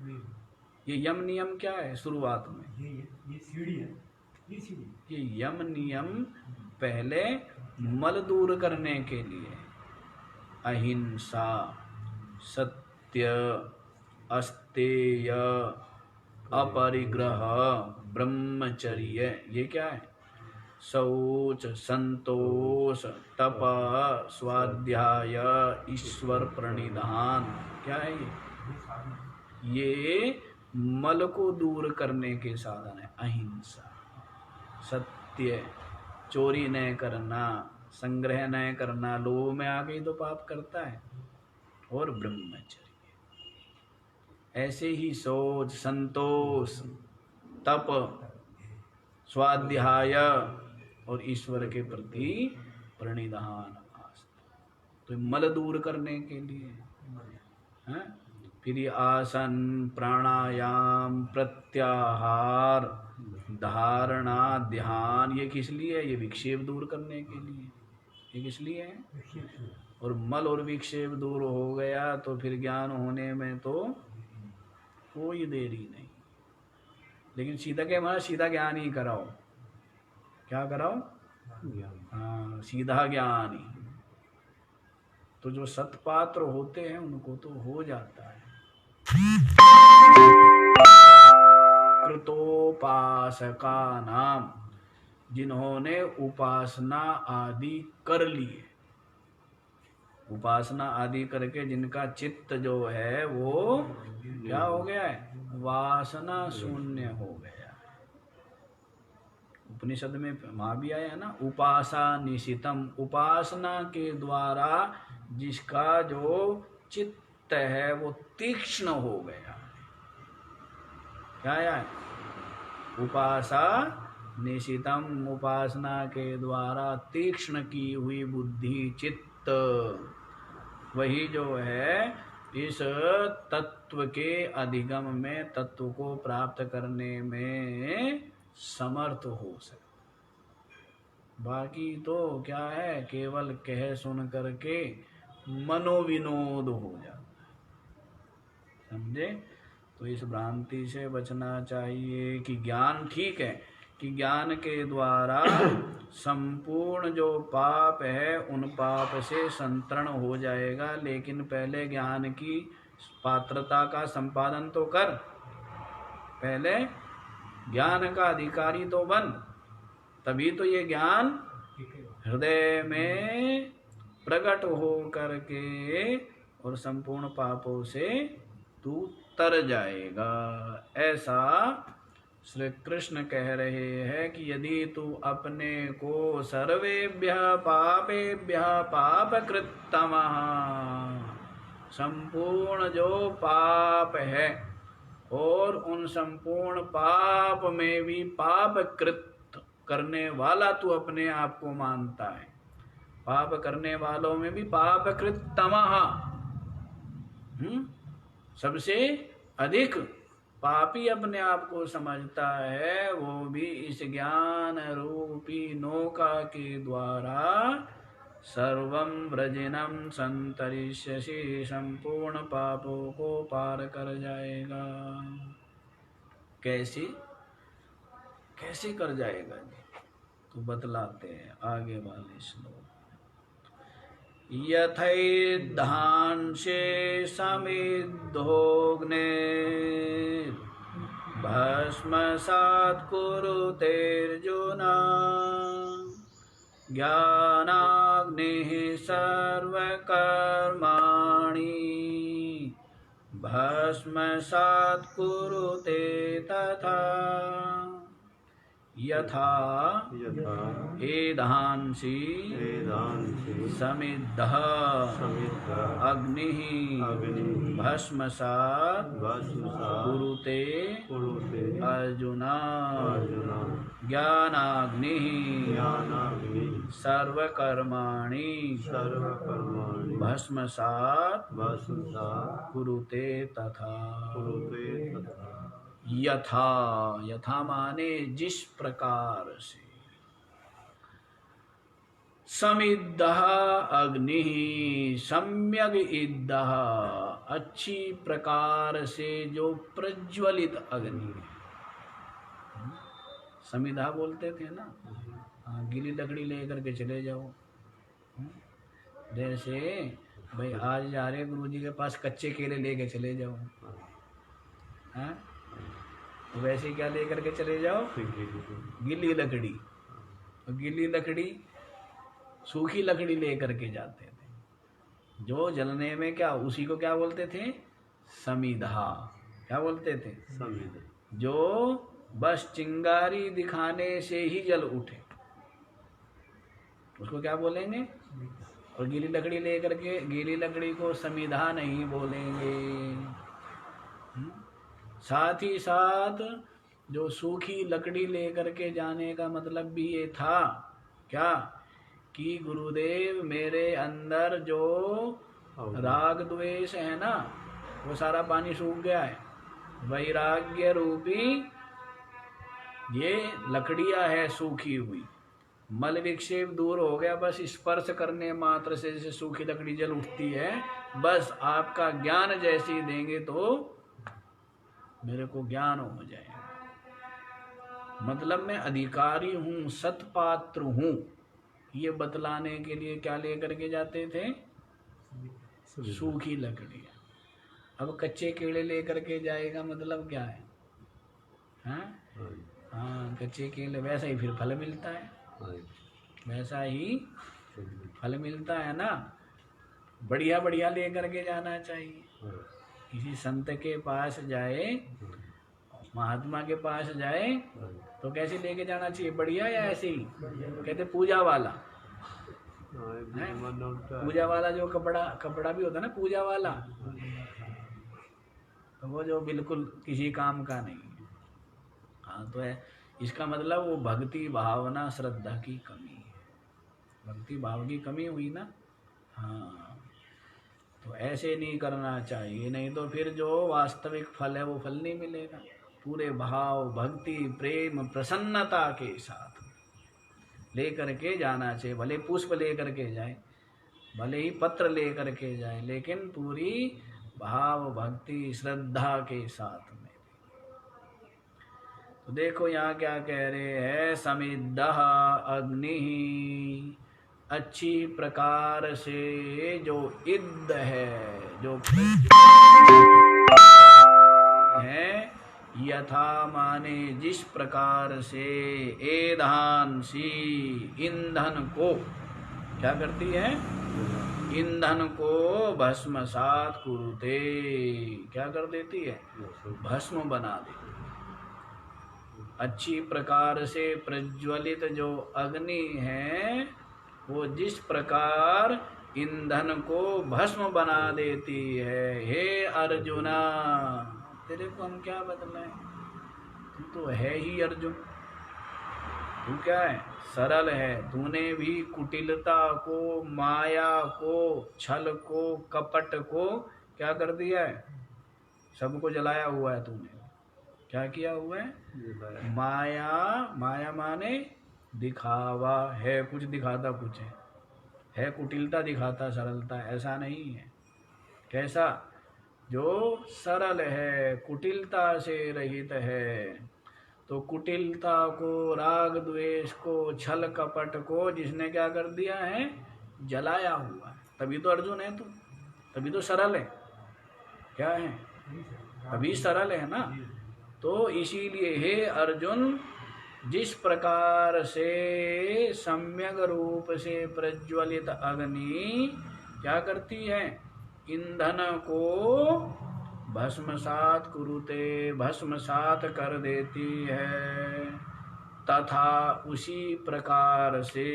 ये यम नियम क्या है शुरुआत में, ये सीढ़ी है, ये सीढ़ी, ये यम नियम पहले मल दूर करने के लिए अहिंसा, सत्य, अस्तेय, अपरिग्रह, ब्रह्मचर्य, ये क्या है, शौच, संतोष, तप, स्वाध्याय, ईश्वर प्रणिधान, क्या है ये मल को दूर करने के साधन है। अहिंसा, सत्य, चोरी न करना, संग्रह न करना, लोभ में आ गई तो पाप करता है, और ब्रह्मचर्य। ऐसे ही सोच, संतोष, तप, स्वाध्याय और ईश्वर के प्रति प्रणिधान, आस्था। तो मल दूर करने के लिए है। फिर ये आसन, प्राणायाम, प्रत्याहार, धारणा, ध्यान, ये किस लिए है, ये विक्षेप दूर करने के लिए। ये किस लिए है। और मल और विक्षेप दूर हो गया तो फिर ज्ञान होने में तो कोई देरी नहीं। लेकिन सीधा क्या हमारा, सीधा ज्ञान ही कराओ। क्या कराओ, हाँ, सीधा ज्ञान ही। तो जो सत्पात्र होते हैं उनको तो हो जाता है। कृतोपासका नाम, जिन्होंने उपासना आदि कर लिए, उपासना आदि करके जिनका चित्त जो है वो क्या हो गया है, वासना शून्य हो गया। उपनिषद में वहां भी आया है ना, उपासा निशितम, उपासना के द्वारा जिसका जो चित्त है वो तीक्ष्ण हो गया। क्या है, उपासा निशितम, उपासना के द्वारा तीक्ष्ण की हुई बुद्धि, चित्त, वही जो है इस तत्व के अधिगम में, तत्व को प्राप्त करने में समर्थ हो सकता। बाकी तो क्या है, केवल कह सुन करके मनोविनोद हो जाता है, समझे। तो इस भ्रांति से बचना चाहिए कि ज्ञान ठीक है कि ज्ञान के द्वारा संपूर्ण जो पाप है उन पाप से संतरण हो जाएगा, लेकिन पहले ज्ञान की पात्रता का संपादन तो कर, पहले ज्ञान का अधिकारी तो बन, तभी तो ये ज्ञान हृदय में प्रकट हो करके और संपूर्ण पापों से तू तर जाएगा। ऐसा श्री कृष्ण कह रहे हैं कि यदि तू अपने को सर्वेभ्यः पापेभ्यः पापकृत्तमः, संपूर्ण जो पाप है और उन संपूर्ण पाप में भी पापकृत करने वाला तू अपने आप को मानता है, पाप करने वालों में भी पापकृत्तमः, सबसे अधिक पापी अपने आप को समझता है, वो भी इस ज्ञान रूपी नौका के द्वारा सर्वं व्रजिनम संतरिष्यसि, संपूर्ण पापों को पार कर जाएगा। कैसे कैसे कर जाएगा जी? तो बतलाते हैं आगे वाले श्लोक। यथैर्धांसे समिद्धोऽग्ने भस्मसात् कुरुतेऽर्जुन, ज्ञानाग्निः सर्वकर्माणि भस्मसात् कुरुते तथा। यथा एधांसि समिद्धः अग्निः भस्मसात् कुरुते अर्जुन, ज्ञानाग्निः सर्वकर्माणि भस्मसात् कुरुते तथा। यथा, यथा माने जिस प्रकार से, समिद्धः अग्निः सम्यग इद्धः अच्छी प्रकार से जो प्रज्वलित अग्नि है। समिधा बोलते थे ना, गीली लकड़ी लेकर के चले जाओ। जैसे भाई आज जा रहे गुरुजी के पास, कच्चे केले लेके चले जाओ। हाँ, तो वैसे क्या लेकर के चले जाओ? गीली लकड़ी। तो गीली लकड़ी, सूखी लकड़ी लेकर के जाते थे, जो जलने में क्या, उसी को क्या बोलते थे? समिधा। क्या बोलते थे? समिधा। जो बस चिंगारी दिखाने से ही जल उठे, उसको क्या बोलेंगे? और गीली लकड़ी लेकर के, गीली लकड़ी को समिधा नहीं बोलेंगे। साथ ही साथ जो सूखी लकड़ी लेकर के जाने का मतलब भी ये था क्या, कि गुरुदेव मेरे अंदर जो राग द्वेष है ना, वो सारा पानी सूख गया है। वैराग्य रूपी ये लकड़ियां है सूखी हुई, मल विक्षेप दूर हो गया, बस स्पर्श करने मात्र से जैसे सूखी लकड़ी जल उठती है। बस आपका ज्ञान जैसे ही देंगे तो मेरे को ज्ञान हो जाएगा। मतलब मैं अधिकारी हूँ, सत्पात्र हूँ, ये बतलाने के लिए क्या लेकर के जाते थे? सूखी लकड़ी। अब कच्चे केले लेकर के जाएगा मतलब क्या है? हाँ, कच्चे केले, वैसा ही फिर फल मिलता है, वैसा ही फल मिलता है ना। बढ़िया बढ़िया लेकर के जाना चाहिए। किसी संत के पास जाए, महात्मा के पास जाए, तो कैसे लेके जाना चाहिए? बढ़िया या ऐसे ही? कहते पूजा वाला। पूजा वाला जो कपड़ा भी होता है ना, पूजा वाला, तो वो जो बिल्कुल किसी काम का नहीं है। हाँ, तो है, इसका मतलब वो भक्ति भावना श्रद्धा की कमी है, भक्ति भाव की कमी हुई ना। हाँ, तो ऐसे नहीं करना चाहिए, नहीं तो फिर जो वास्तविक फल है वो फल नहीं मिलेगा। पूरे भाव, भक्ति, प्रेम, प्रसन्नता के साथ लेकर के जाना चाहिए। भले पुष्प लेकर के जाए, भले ही पत्र लेकर के जाए, लेकिन पूरी भाव, भक्ति, श्रद्धा के साथ में। तो देखो यहाँ क्या कह रहे हैं, समिद्धः अग्नि, अच्छी प्रकार से जो इद्ध है, जो है, यथा माने जिस प्रकार से, एधांसी ईंधन को क्या करती है? ईंधन को भस्मसात् कुरुते, क्या कर देती है? भस्म बना देती। अच्छी प्रकार से प्रज्वलित जो अग्नि है, वो जिस प्रकार ईंधन को भस्म बना देती है। हे अर्जुना, तेरे को हम क्या बतलाएं, तू तो है ही अर्जुन। तू क्या है? सरल है। तूने भी कुटिलता को, माया को, छल को, कपट को क्या कर दिया है? सबको जलाया हुआ है तूने। क्या किया हुआ है? माया, माया माने दिखावा है, कुछ दिखाता कुछ है कुटिलता दिखाता सरलता, ऐसा नहीं है। कैसा? जो सरल है, कुटिलता से रहित है। तो कुटिलता को, राग द्वेष को, छल कपट को जिसने क्या कर दिया है? जलाया हुआ है। तभी तो अर्जुन है तू, तभी तो सरल है। क्या है? तभी सरल है ना। तो इसीलिए हे अर्जुन, जिस प्रकार से सम्यक रूप से प्रज्वलित अग्नि क्या करती है? ईंधन को भस्मसात कुरुते, भस्मसात कर देती है, तथा उसी प्रकार से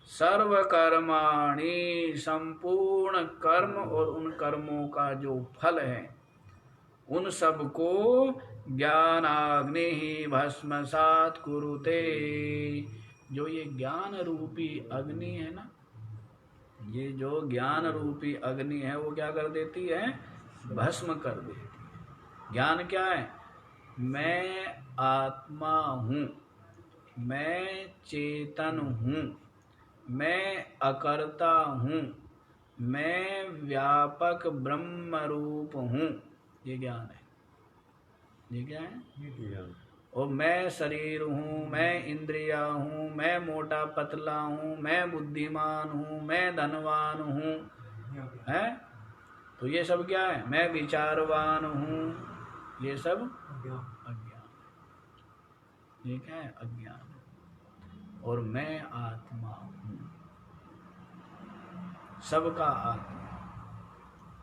सर्व कर्माणि, संपूर्ण कर्म और उन कर्मों का जो फल है उन सबको ज्ञानाग्नि ही भस्मसात कुरुते। जो ये ज्ञान रूपी अग्नि है ना, ये जो ज्ञान रूपी अग्नि है वो क्या कर देती है? भस्म कर देती है। ज्ञान क्या है? मैं आत्मा हूँ, मैं चेतन हूँ, मैं अकर्ता हूँ, मैं व्यापक ब्रह्म रूप हूँ। ये ज्ञान है। ये क्या है? और मैं शरीर हूँ, मैं इंद्रिया हूँ, मैं मोटा पतला हूँ, मैं बुद्धिमान हूँ, मैं धनवान हूँ, है? तो ये सब क्या है? मैं विचारवान हूँ। ये सब अज्ञान। ये क्या है? अज्ञान। और मैं आत्मा हूँ, सबका आत्मा,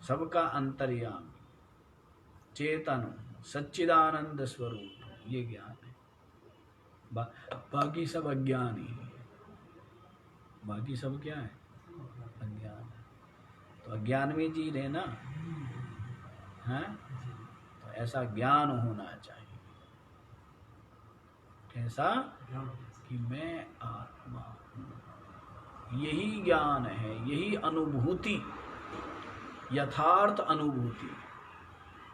सबका अंतर्यामी, चेतन हूँ, सच्चिदानंद स्वरूप। ये ज्ञान है। बाकी सब अज्ञान ही है। बाकी सब क्या है? अज्ञान है। तो अज्ञान में जी रहे ना, हैं? तो ऐसा ज्ञान होना चाहिए। कैसा? कि मैं आत्मा हूँ। यही ज्ञान है, यही अनुभूति, यथार्थ अनुभूति।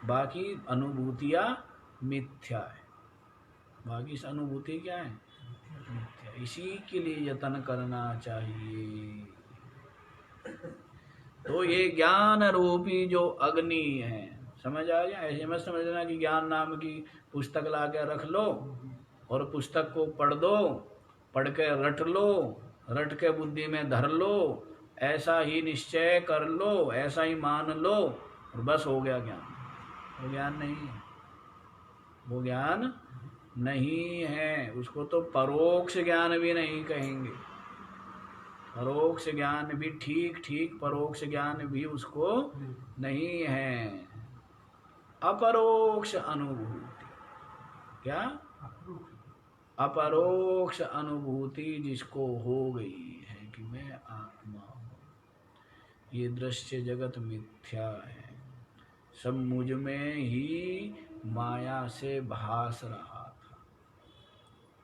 बाकी अनुभूतियाँ मिथ्या है। बाकी से अनुभूति क्या है? मिथ्या। इसी के लिए यत्न करना चाहिए। तो ये ज्ञान रूपी जो अग्नि है, समझ आ गया? ऐसे मत समझना कि ज्ञान नाम की पुस्तक ला के रख लो और पुस्तक को पढ़ दो, पढ़ के रट लो, रट के बुद्धि में धर लो, ऐसा ही निश्चय कर लो, ऐसा ही मान लो और बस हो गया ज्ञान। वो ज्ञान नहीं है। वो ज्ञान नहीं है। उसको तो परोक्ष ज्ञान भी नहीं कहेंगे। परोक्ष ज्ञान भी ठीक ठीक, परोक्ष ज्ञान भी उसको नहीं है। अपरोक्ष अनुभूति। क्या? अपरोक्ष अनुभूति जिसको हो गई है कि मैं आत्मा हूँ, ये दृश्य जगत मिथ्या है, सब मुझ में ही माया से भास रहा था,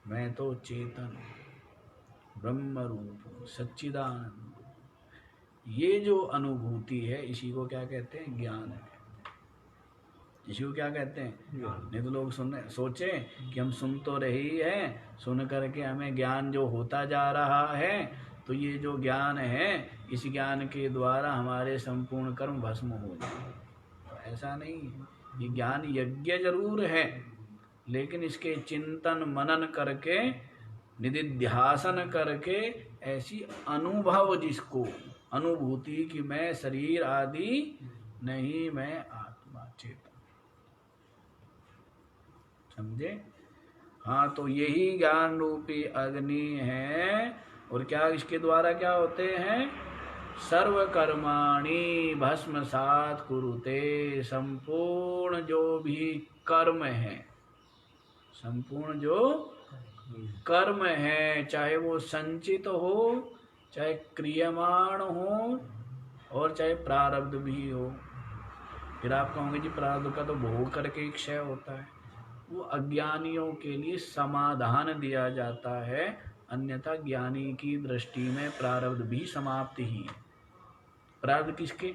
मैं तो चेतन हूँ, ब्रह्म रूप हूँ, सच्चिदानंद हूँ। ये जो अनुभूति है इसी को क्या कहते हैं? ज्ञान है। इसी को क्या कहते हैं? नहीं तो लोग सोचे कि हम सुन तो रही है, सुन करके हमें ज्ञान जो होता जा रहा है, तो ये जो ज्ञान है इस ज्ञान के द्वारा हमारे संपूर्ण कर्म भस्म हो जाए। तो ऐसा नहीं है। ये ज्ञान यज्ञ जरूर है, लेकिन इसके चिंतन मनन करके, निधिध्यासन करके, ऐसी अनुभव जिसको अनुभूति कि मैं शरीर आदि नहीं, मैं आत्मा चेतन। समझे? हाँ, तो यही ज्ञान रूपी अग्नि है। और क्या इसके द्वारा क्या होते हैं? सर्व कर्माणि भस्मसात कुरुते। संपूर्ण जो भी कर्म है, संपूर्ण जो कर्म है, चाहे वो संचित हो, चाहे क्रियमाण हो, और चाहे प्रारब्ध भी हो। फिर आप कहोगे जी प्रारब्ध का तो भोग करके क्षय होता है। वो अज्ञानियों के लिए समाधान दिया जाता है, अन्यथा ज्ञानी की दृष्टि में प्रारब्ध भी समाप्त ही है। प्रारब्ध किसके?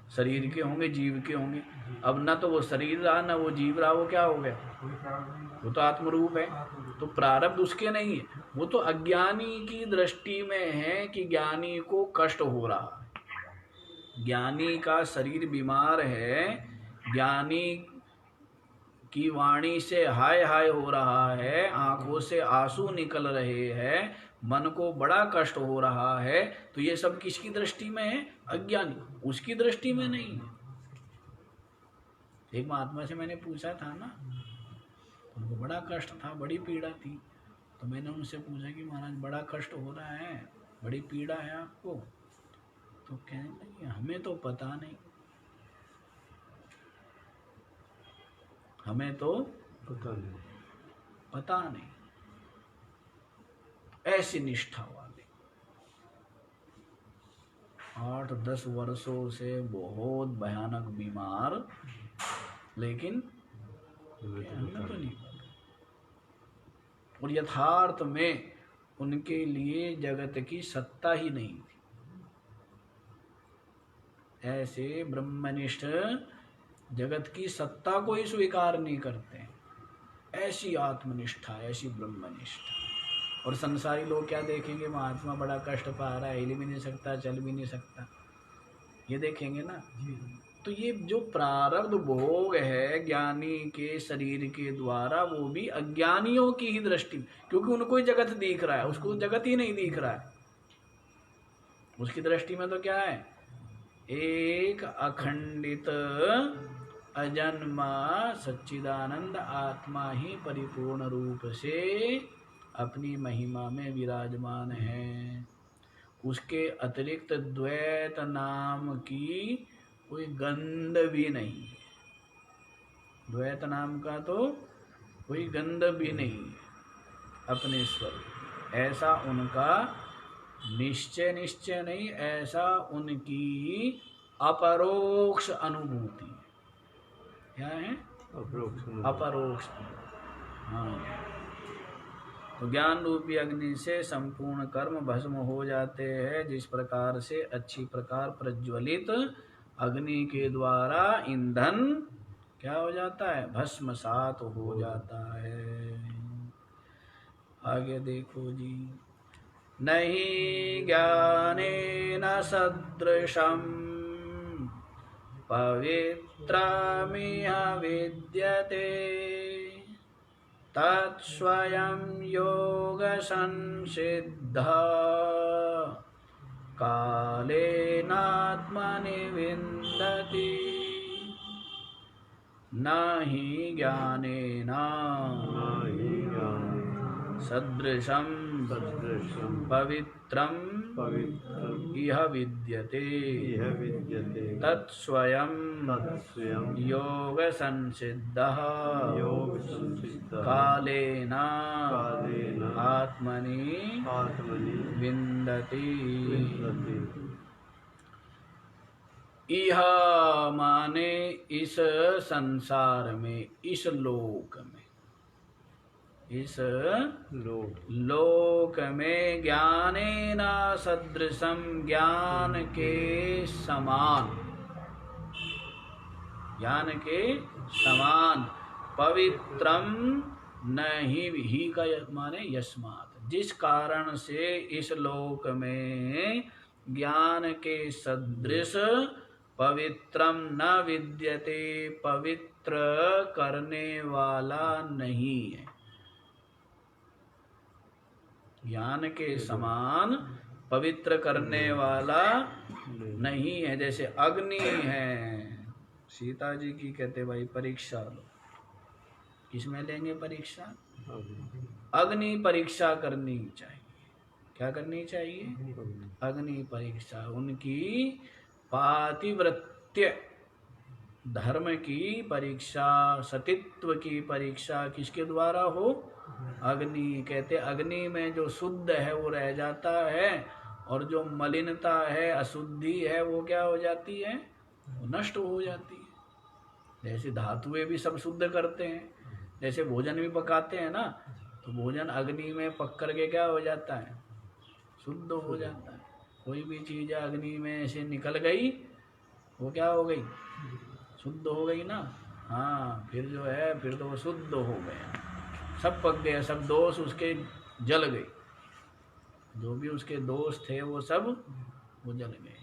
शरीर के होंगे, जीव के होंगे। अब ना तो वो शरीर रहा ना वो जीव रहा, वो क्या हो गया? कोई प्रारब्ध नहीं वो तो आत्मरूप है। तो प्रारब्ध उसके नहीं है, वो तो अज्ञानी की दृष्टि में है कि ज्ञानी को कष्ट हो रहा है, ज्ञानी का शरीर बीमार है, ज्ञानी की वाणी से हाय हाय हो रहा है, आंखों से आंसू निकल रहे हैं, मन को बड़ा कष्ट हो रहा है। तो ये सब किसकी दृष्टि में है? अज्ञानी। उसकी दृष्टि में नहीं है। एक महात्मा से मैंने पूछा था ना, उनको बड़ा कष्ट था, बड़ी पीड़ा थी। तो मैंने उनसे पूछा कि महाराज बड़ा कष्ट हो रहा है, बड़ी पीड़ा है आपको? तो कहने लगे हमें तो पता नहीं, हमें तो पता नहीं। ऐसी निष्ठा वाले 8-10 वर्षों से बहुत भयानक बीमार, लेकिन हमें तो नहीं पता। और यथार्थ में उनके लिए जगत की सत्ता ही नहीं थी। ऐसे ब्रह्मनिष्ठ जगत की सत्ता को ही स्वीकार नहीं करते हैं। ऐसी आत्मनिष्ठा, ऐसी ब्रह्मनिष्ठा। और संसारी लोग क्या देखेंगे? महात्मा बड़ा कष्ट पा रहा है, हिल भी नहीं सकता, चल भी नहीं सकता, ये देखेंगे ना। तो ये जो प्रारब्ध भोग है ज्ञानी के शरीर के द्वारा, वो भी अज्ञानियों की ही दृष्टि, क्योंकि उनको ही जगत दिख रहा है, उसको जगत ही नहीं दिख रहा है। उसकी दृष्टि में तो क्या है? एक अखंडित अजन्मा सच्चिदानंद आत्मा ही परिपूर्ण रूप से अपनी महिमा में विराजमान है। उसके अतिरिक्त द्वैत नाम की कोई गंध भी नहीं है। द्वैत नाम का तो कोई गंध भी नहीं है अपने स्वरूप। ऐसा उनका निश्चय नहीं, ऐसा उनकी अपरोक्ष अनुभूति। क्या है? अपरोक्ष। हाँ। तो ज्ञान रूपी अग्नि से संपूर्ण कर्म भस्म हो जाते हैं। जिस प्रकार से अच्छी प्रकार प्रज्वलित अग्नि के द्वारा ईंधन क्या हो जाता है? भस्मसात हो जाता है। आगे देखो जी। नहीं ज्ञानेन सदृशं पवित्रमिह विद्यते तत्स्वयं योग संसिद्धः कालेनात्मनि विन्दति न हि ज्ञानेन सदृशं पवित्रम् इह विद्यते तत्स्वयं योग संसिद्धः कालेन आत्मनि विन्दति। इह माने इस संसार में, इस लोक में, इस लोक में ज्ञानेन सदृशम ज्ञान के समान, ज्ञान के समान पवित्रम नहीं ही का माने यस्मात्, जिस कारण से इस लोक में ज्ञान के सदृश पवित्रम न विद्यते, पवित्र करने वाला नहीं है। ज्ञान के समान पवित्र करने वाला नहीं है। जैसे अग्नि है, सीता जी की कहते भाई परीक्षा लो, किसमें लेंगे परीक्षा? अग्नि परीक्षा करनी चाहिए। क्या करनी चाहिए? अग्नि परीक्षा। उनकी पातिव्रत्य धर्म की परीक्षा, सतित्व की परीक्षा किसके द्वारा हो? अग्नि। कहते अग्नि में जो शुद्ध है वो रह जाता है, और जो मलिनता है, अशुद्धि है, वो क्या हो जाती है? वो नष्ट हो जाती है। जैसे धातुएं भी सब शुद्ध करते हैं, जैसे भोजन भी पकाते हैं ना, तो भोजन अग्नि में पक करके क्या हो जाता है? शुद्ध हो जाता है। कोई भी चीज़ अग्नि में से निकल गई वो क्या हो गई? शुद्ध हो गई ना। हाँ, फिर जो है फिर तो वो शुद्ध हो गया, सब पक गया, सब दोष उसके जल गए, जो भी उसके दोष थे वो सब वो जल गए।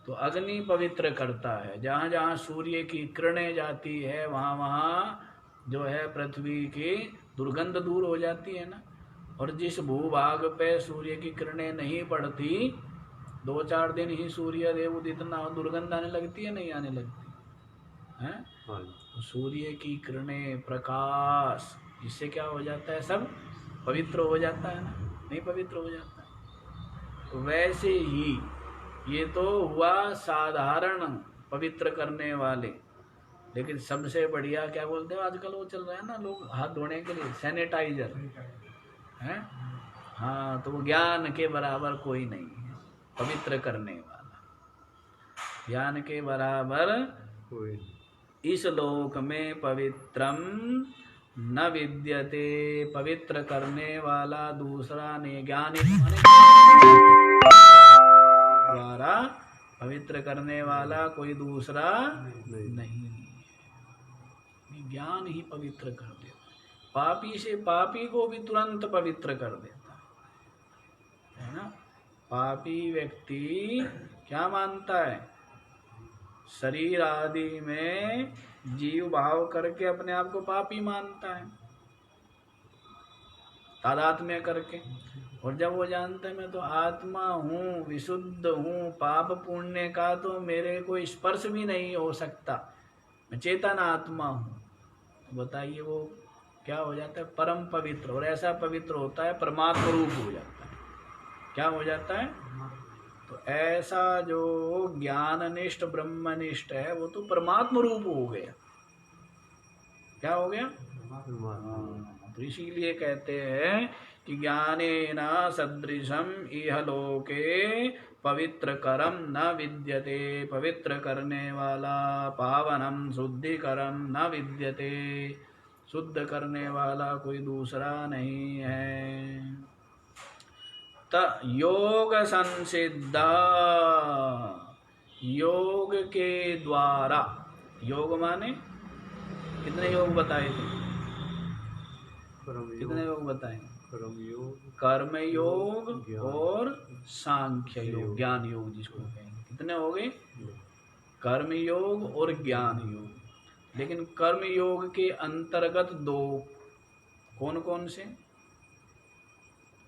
तो अग्नि पवित्र करता है, जहाँ जहाँ सूर्य की किरणें जाती है वहाँ वहाँ जो है पृथ्वी की दुर्गंध दूर हो जाती है ना। और जिस भूभाग पे सूर्य की किरणें नहीं पड़ती, 2-4 दिन ही सूर्य देव उदित ना हो, दुर्गंध आने लगती है, नहीं आने लगती है? तो सूर्य की किरणें, प्रकाश, इससे क्या हो जाता है? सब पवित्र हो जाता है ना, नहीं पवित्र हो जाता है। तो वैसे ही ये तो हुआ साधारण पवित्र करने वाले, लेकिन सबसे बढ़िया क्या बोलते हो आजकल वो चल रहा है ना, लोग हाथ धोने के लिए सैनिटाइजर है। हाँ, तो वो ज्ञान के बराबर कोई नहीं है पवित्र करने वाला, ज्ञान के बराबर कोई। इस लोक में पवित्रम न विद्यते, पवित्र करने वाला दूसरा नहीं, ज्ञान द्वारा पवित्र करने वाला कोई दूसरा नहीं, ज्ञान ही पवित्र कर देता। पापी से पापी को भी तुरंत पवित्र कर देता है ना। पापी व्यक्ति क्या मानता है? शरीर आदि में जीव भाव करके अपने आप को पापी मानता है, तादात्म्य करके। और जब वो जानता है मैं तो आत्मा हूँ, विशुद्ध हूँ, पाप पुण्य का तो मेरे को स्पर्श भी नहीं हो सकता, मैं चेतन आत्मा हूँ, तो बताइए वो क्या हो जाता है? परम पवित्र। और ऐसा पवित्र होता है परमात्मा रूप हो जाता है। क्या हो जाता है? तो ऐसा जो ज्ञाननिष्ठ ब्रह्मनिष्ठ है वो तो परमात्मा रूप हो गया। क्या हो गया? तो इसीलिए कहते हैं कि ज्ञानेन सदृशम इह लोके पवित्र करम न विद्यते, पवित्र करने वाला, पावनम शुद्धिकरम न विद्यते, शुद्ध करने वाला कोई दूसरा नहीं है। त योग संसिद्धा, योग के द्वारा, योग माने कितने योग बताए थे? कितने योग बताए? कर्म योग और सांख्य योग, ज्ञान योग जिसको कहेंगे। कितने हो गए? कर्म योग और ज्ञान योग। लेकिन कर्म योग के अंतर्गत 2, कौन कौन से?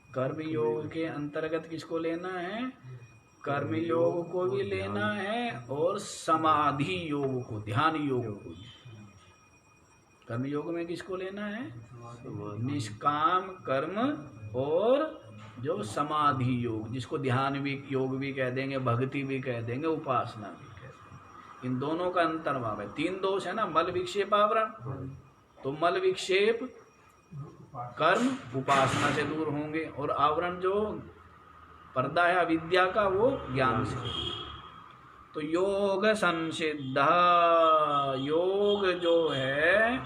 कर्म योग के अंतर्गत किसको लेना है? कर्म योग को भी लेना है और समाधि योग को, ध्यान योग को भी। कर्म योग में किसको लेना है? निष्काम कर्म और जो समाधि योग, जिसको ध्यान भी योग भी कह देंगे, भक्ति भी कह देंगे, उपासना भी कह देंगे। इन दोनों का अंतर्भाव है। 3 दोष है ना, मल विक्षेप आवरण। तो मल विक्षेप कर्म उपासना से दूर होंगे, और आवरण जो पर्दा है अविद्या का वो ज्ञान से। तो योग संसिद्ध, योग जो है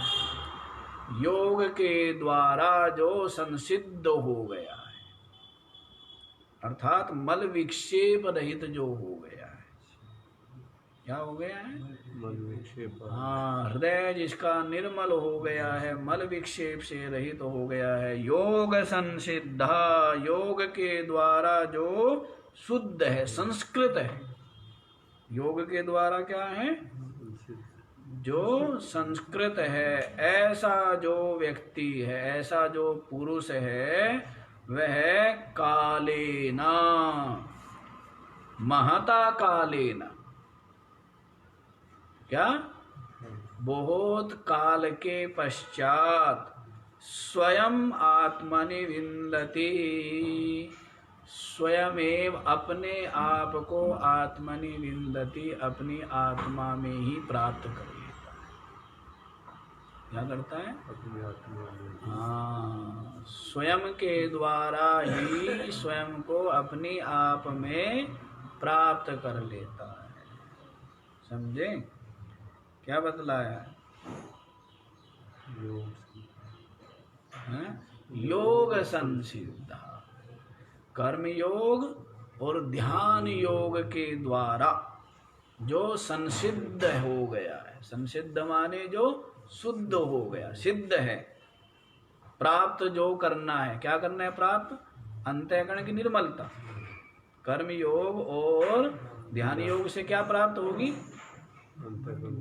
योग के द्वारा जो संसिद्ध हो गया है, अर्थात मल विक्षेप रहित जो हो गया है। क्या हो गया है? मल विक्षेप। हाँ, हृदय जिसका निर्मल हो गया है, मल विक्षेप से रहित हो गया है। योग संसिद्ध, योग के द्वारा जो शुद्ध है, संस्कृत है। योग के द्वारा क्या है? जो संस्कृत है। ऐसा जो व्यक्ति है, ऐसा जो पुरुष है, वह कालेना, महता कालेना, क्या? बहुत काल के पश्चात स्वयं आत्मनि विन्दति, स्वयमेव अपने आप को आत्मनि विन्दति, अपनी आत्मा में ही प्राप्त कर लेता है। क्या करता है? अपनी आत्मा में। हाँ, स्वयं के द्वारा ही स्वयं को अपनी आप में प्राप्त कर लेता है। समझे क्या बतलाया? योग संसिद्ध, कर्म योग और ध्यान योग के द्वारा जो संसिद्ध हो गया है, संसिद्ध माने जो शुद्ध हो गया, सिद्ध है, प्राप्त जो करना है, क्या करना है प्राप्त? अंतःकरण की निर्मलता। कर्म योग और ध्यान योग से क्या प्राप्त होगी?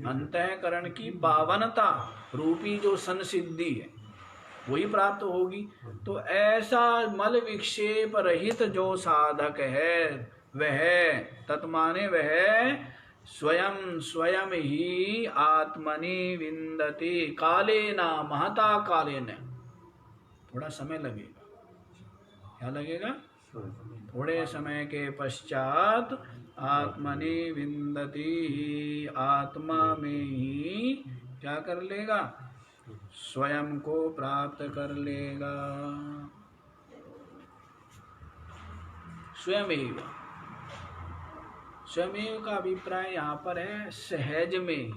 अंतःकरण की पावनता रूपी जो संसिद्धि है वही प्राप्त होगी। तो ऐसा मल विक्षेप रहित जो साधक है वह तत्माने वह स्वयं स्वयं ही आत्मनि विन्दति कालेन महता कालेन। थोड़ा समय लगेगा, क्या लगेगा? थोड़े समय के पश्चात आत्मनि विन्दति, आत्मा में ही क्या कर लेगा? स्वयं को प्राप्त कर लेगा। स्वयमेव, स्वयमेव का अभिप्राय यहाँ पर है सहज में,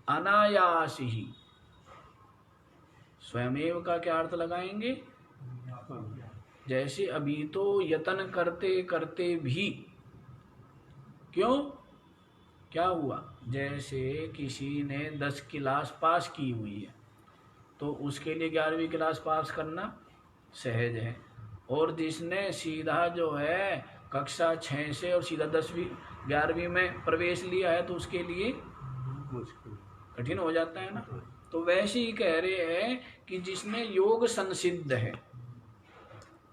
अनायास ही। स्वयमेव का क्या अर्थ लगाएंगे? जैसे अभी तो यत्न करते करते भी, क्यों, क्या हुआ? जैसे किसी ने 10 क्लास पास की हुई है तो उसके लिए 11वीं क्लास पास करना सहज है, और जिसने सीधा जो है कक्षा 6 से और सीधा 10वीं 11वीं में प्रवेश लिया है तो उसके लिए कठिन हो जाता है ना। तो वैसे ही कह रहे हैं कि जिसने योग संसिद्ध है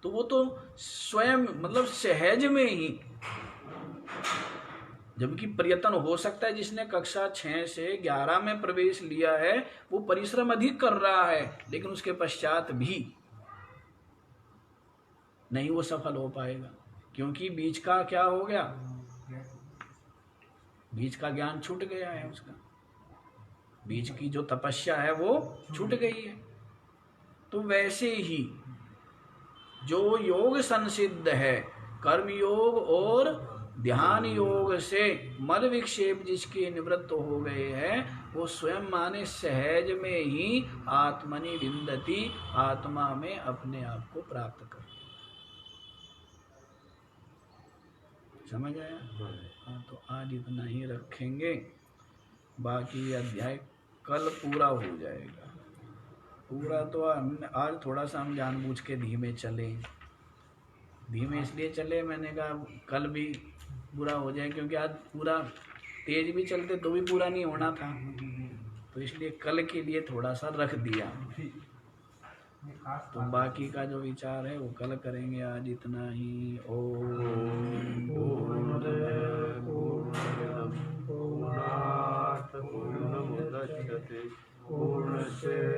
तो वो तो स्वयं मतलब सहज में ही, जबकि प्रयत्न हो सकता है जिसने कक्षा 6 से 11 में प्रवेश लिया है वो परिश्रम अधिक कर रहा है, लेकिन उसके पश्चात भी नहीं वो सफल हो पाएगा, क्योंकि बीच का क्या हो गया? बीच का ज्ञान छूट गया है, उसका बीच की जो तपस्या है वो छूट गई है। तो वैसे ही जो योग संसिद्ध है, कर्म योग और ध्यान योग से मल विक्षेप जिसके निवृत्त हो गए हैं वो स्वयं माने सहज में ही आत्मनि विन्दति, आत्मा में अपने आप को प्राप्त कर। समझ आया? हाँ, तो आज इतना ही रखेंगे, बाकी अध्याय कल पूरा हो जाएगा। पूरा तो हमने आज थोड़ा सा हम जानबूझ के धीमे चले, धीमे इसलिए चले, मैंने कहा कल भी पूरा हो जाए, क्योंकि आज पूरा तेज भी चलते तो भी पूरा नहीं होना था, तो इसलिए कल के लिए थोड़ा सा रख दिया। तो बाकी का जो विचार है वो कल करेंगे, आज इतना ही। ओम पूर्णस्य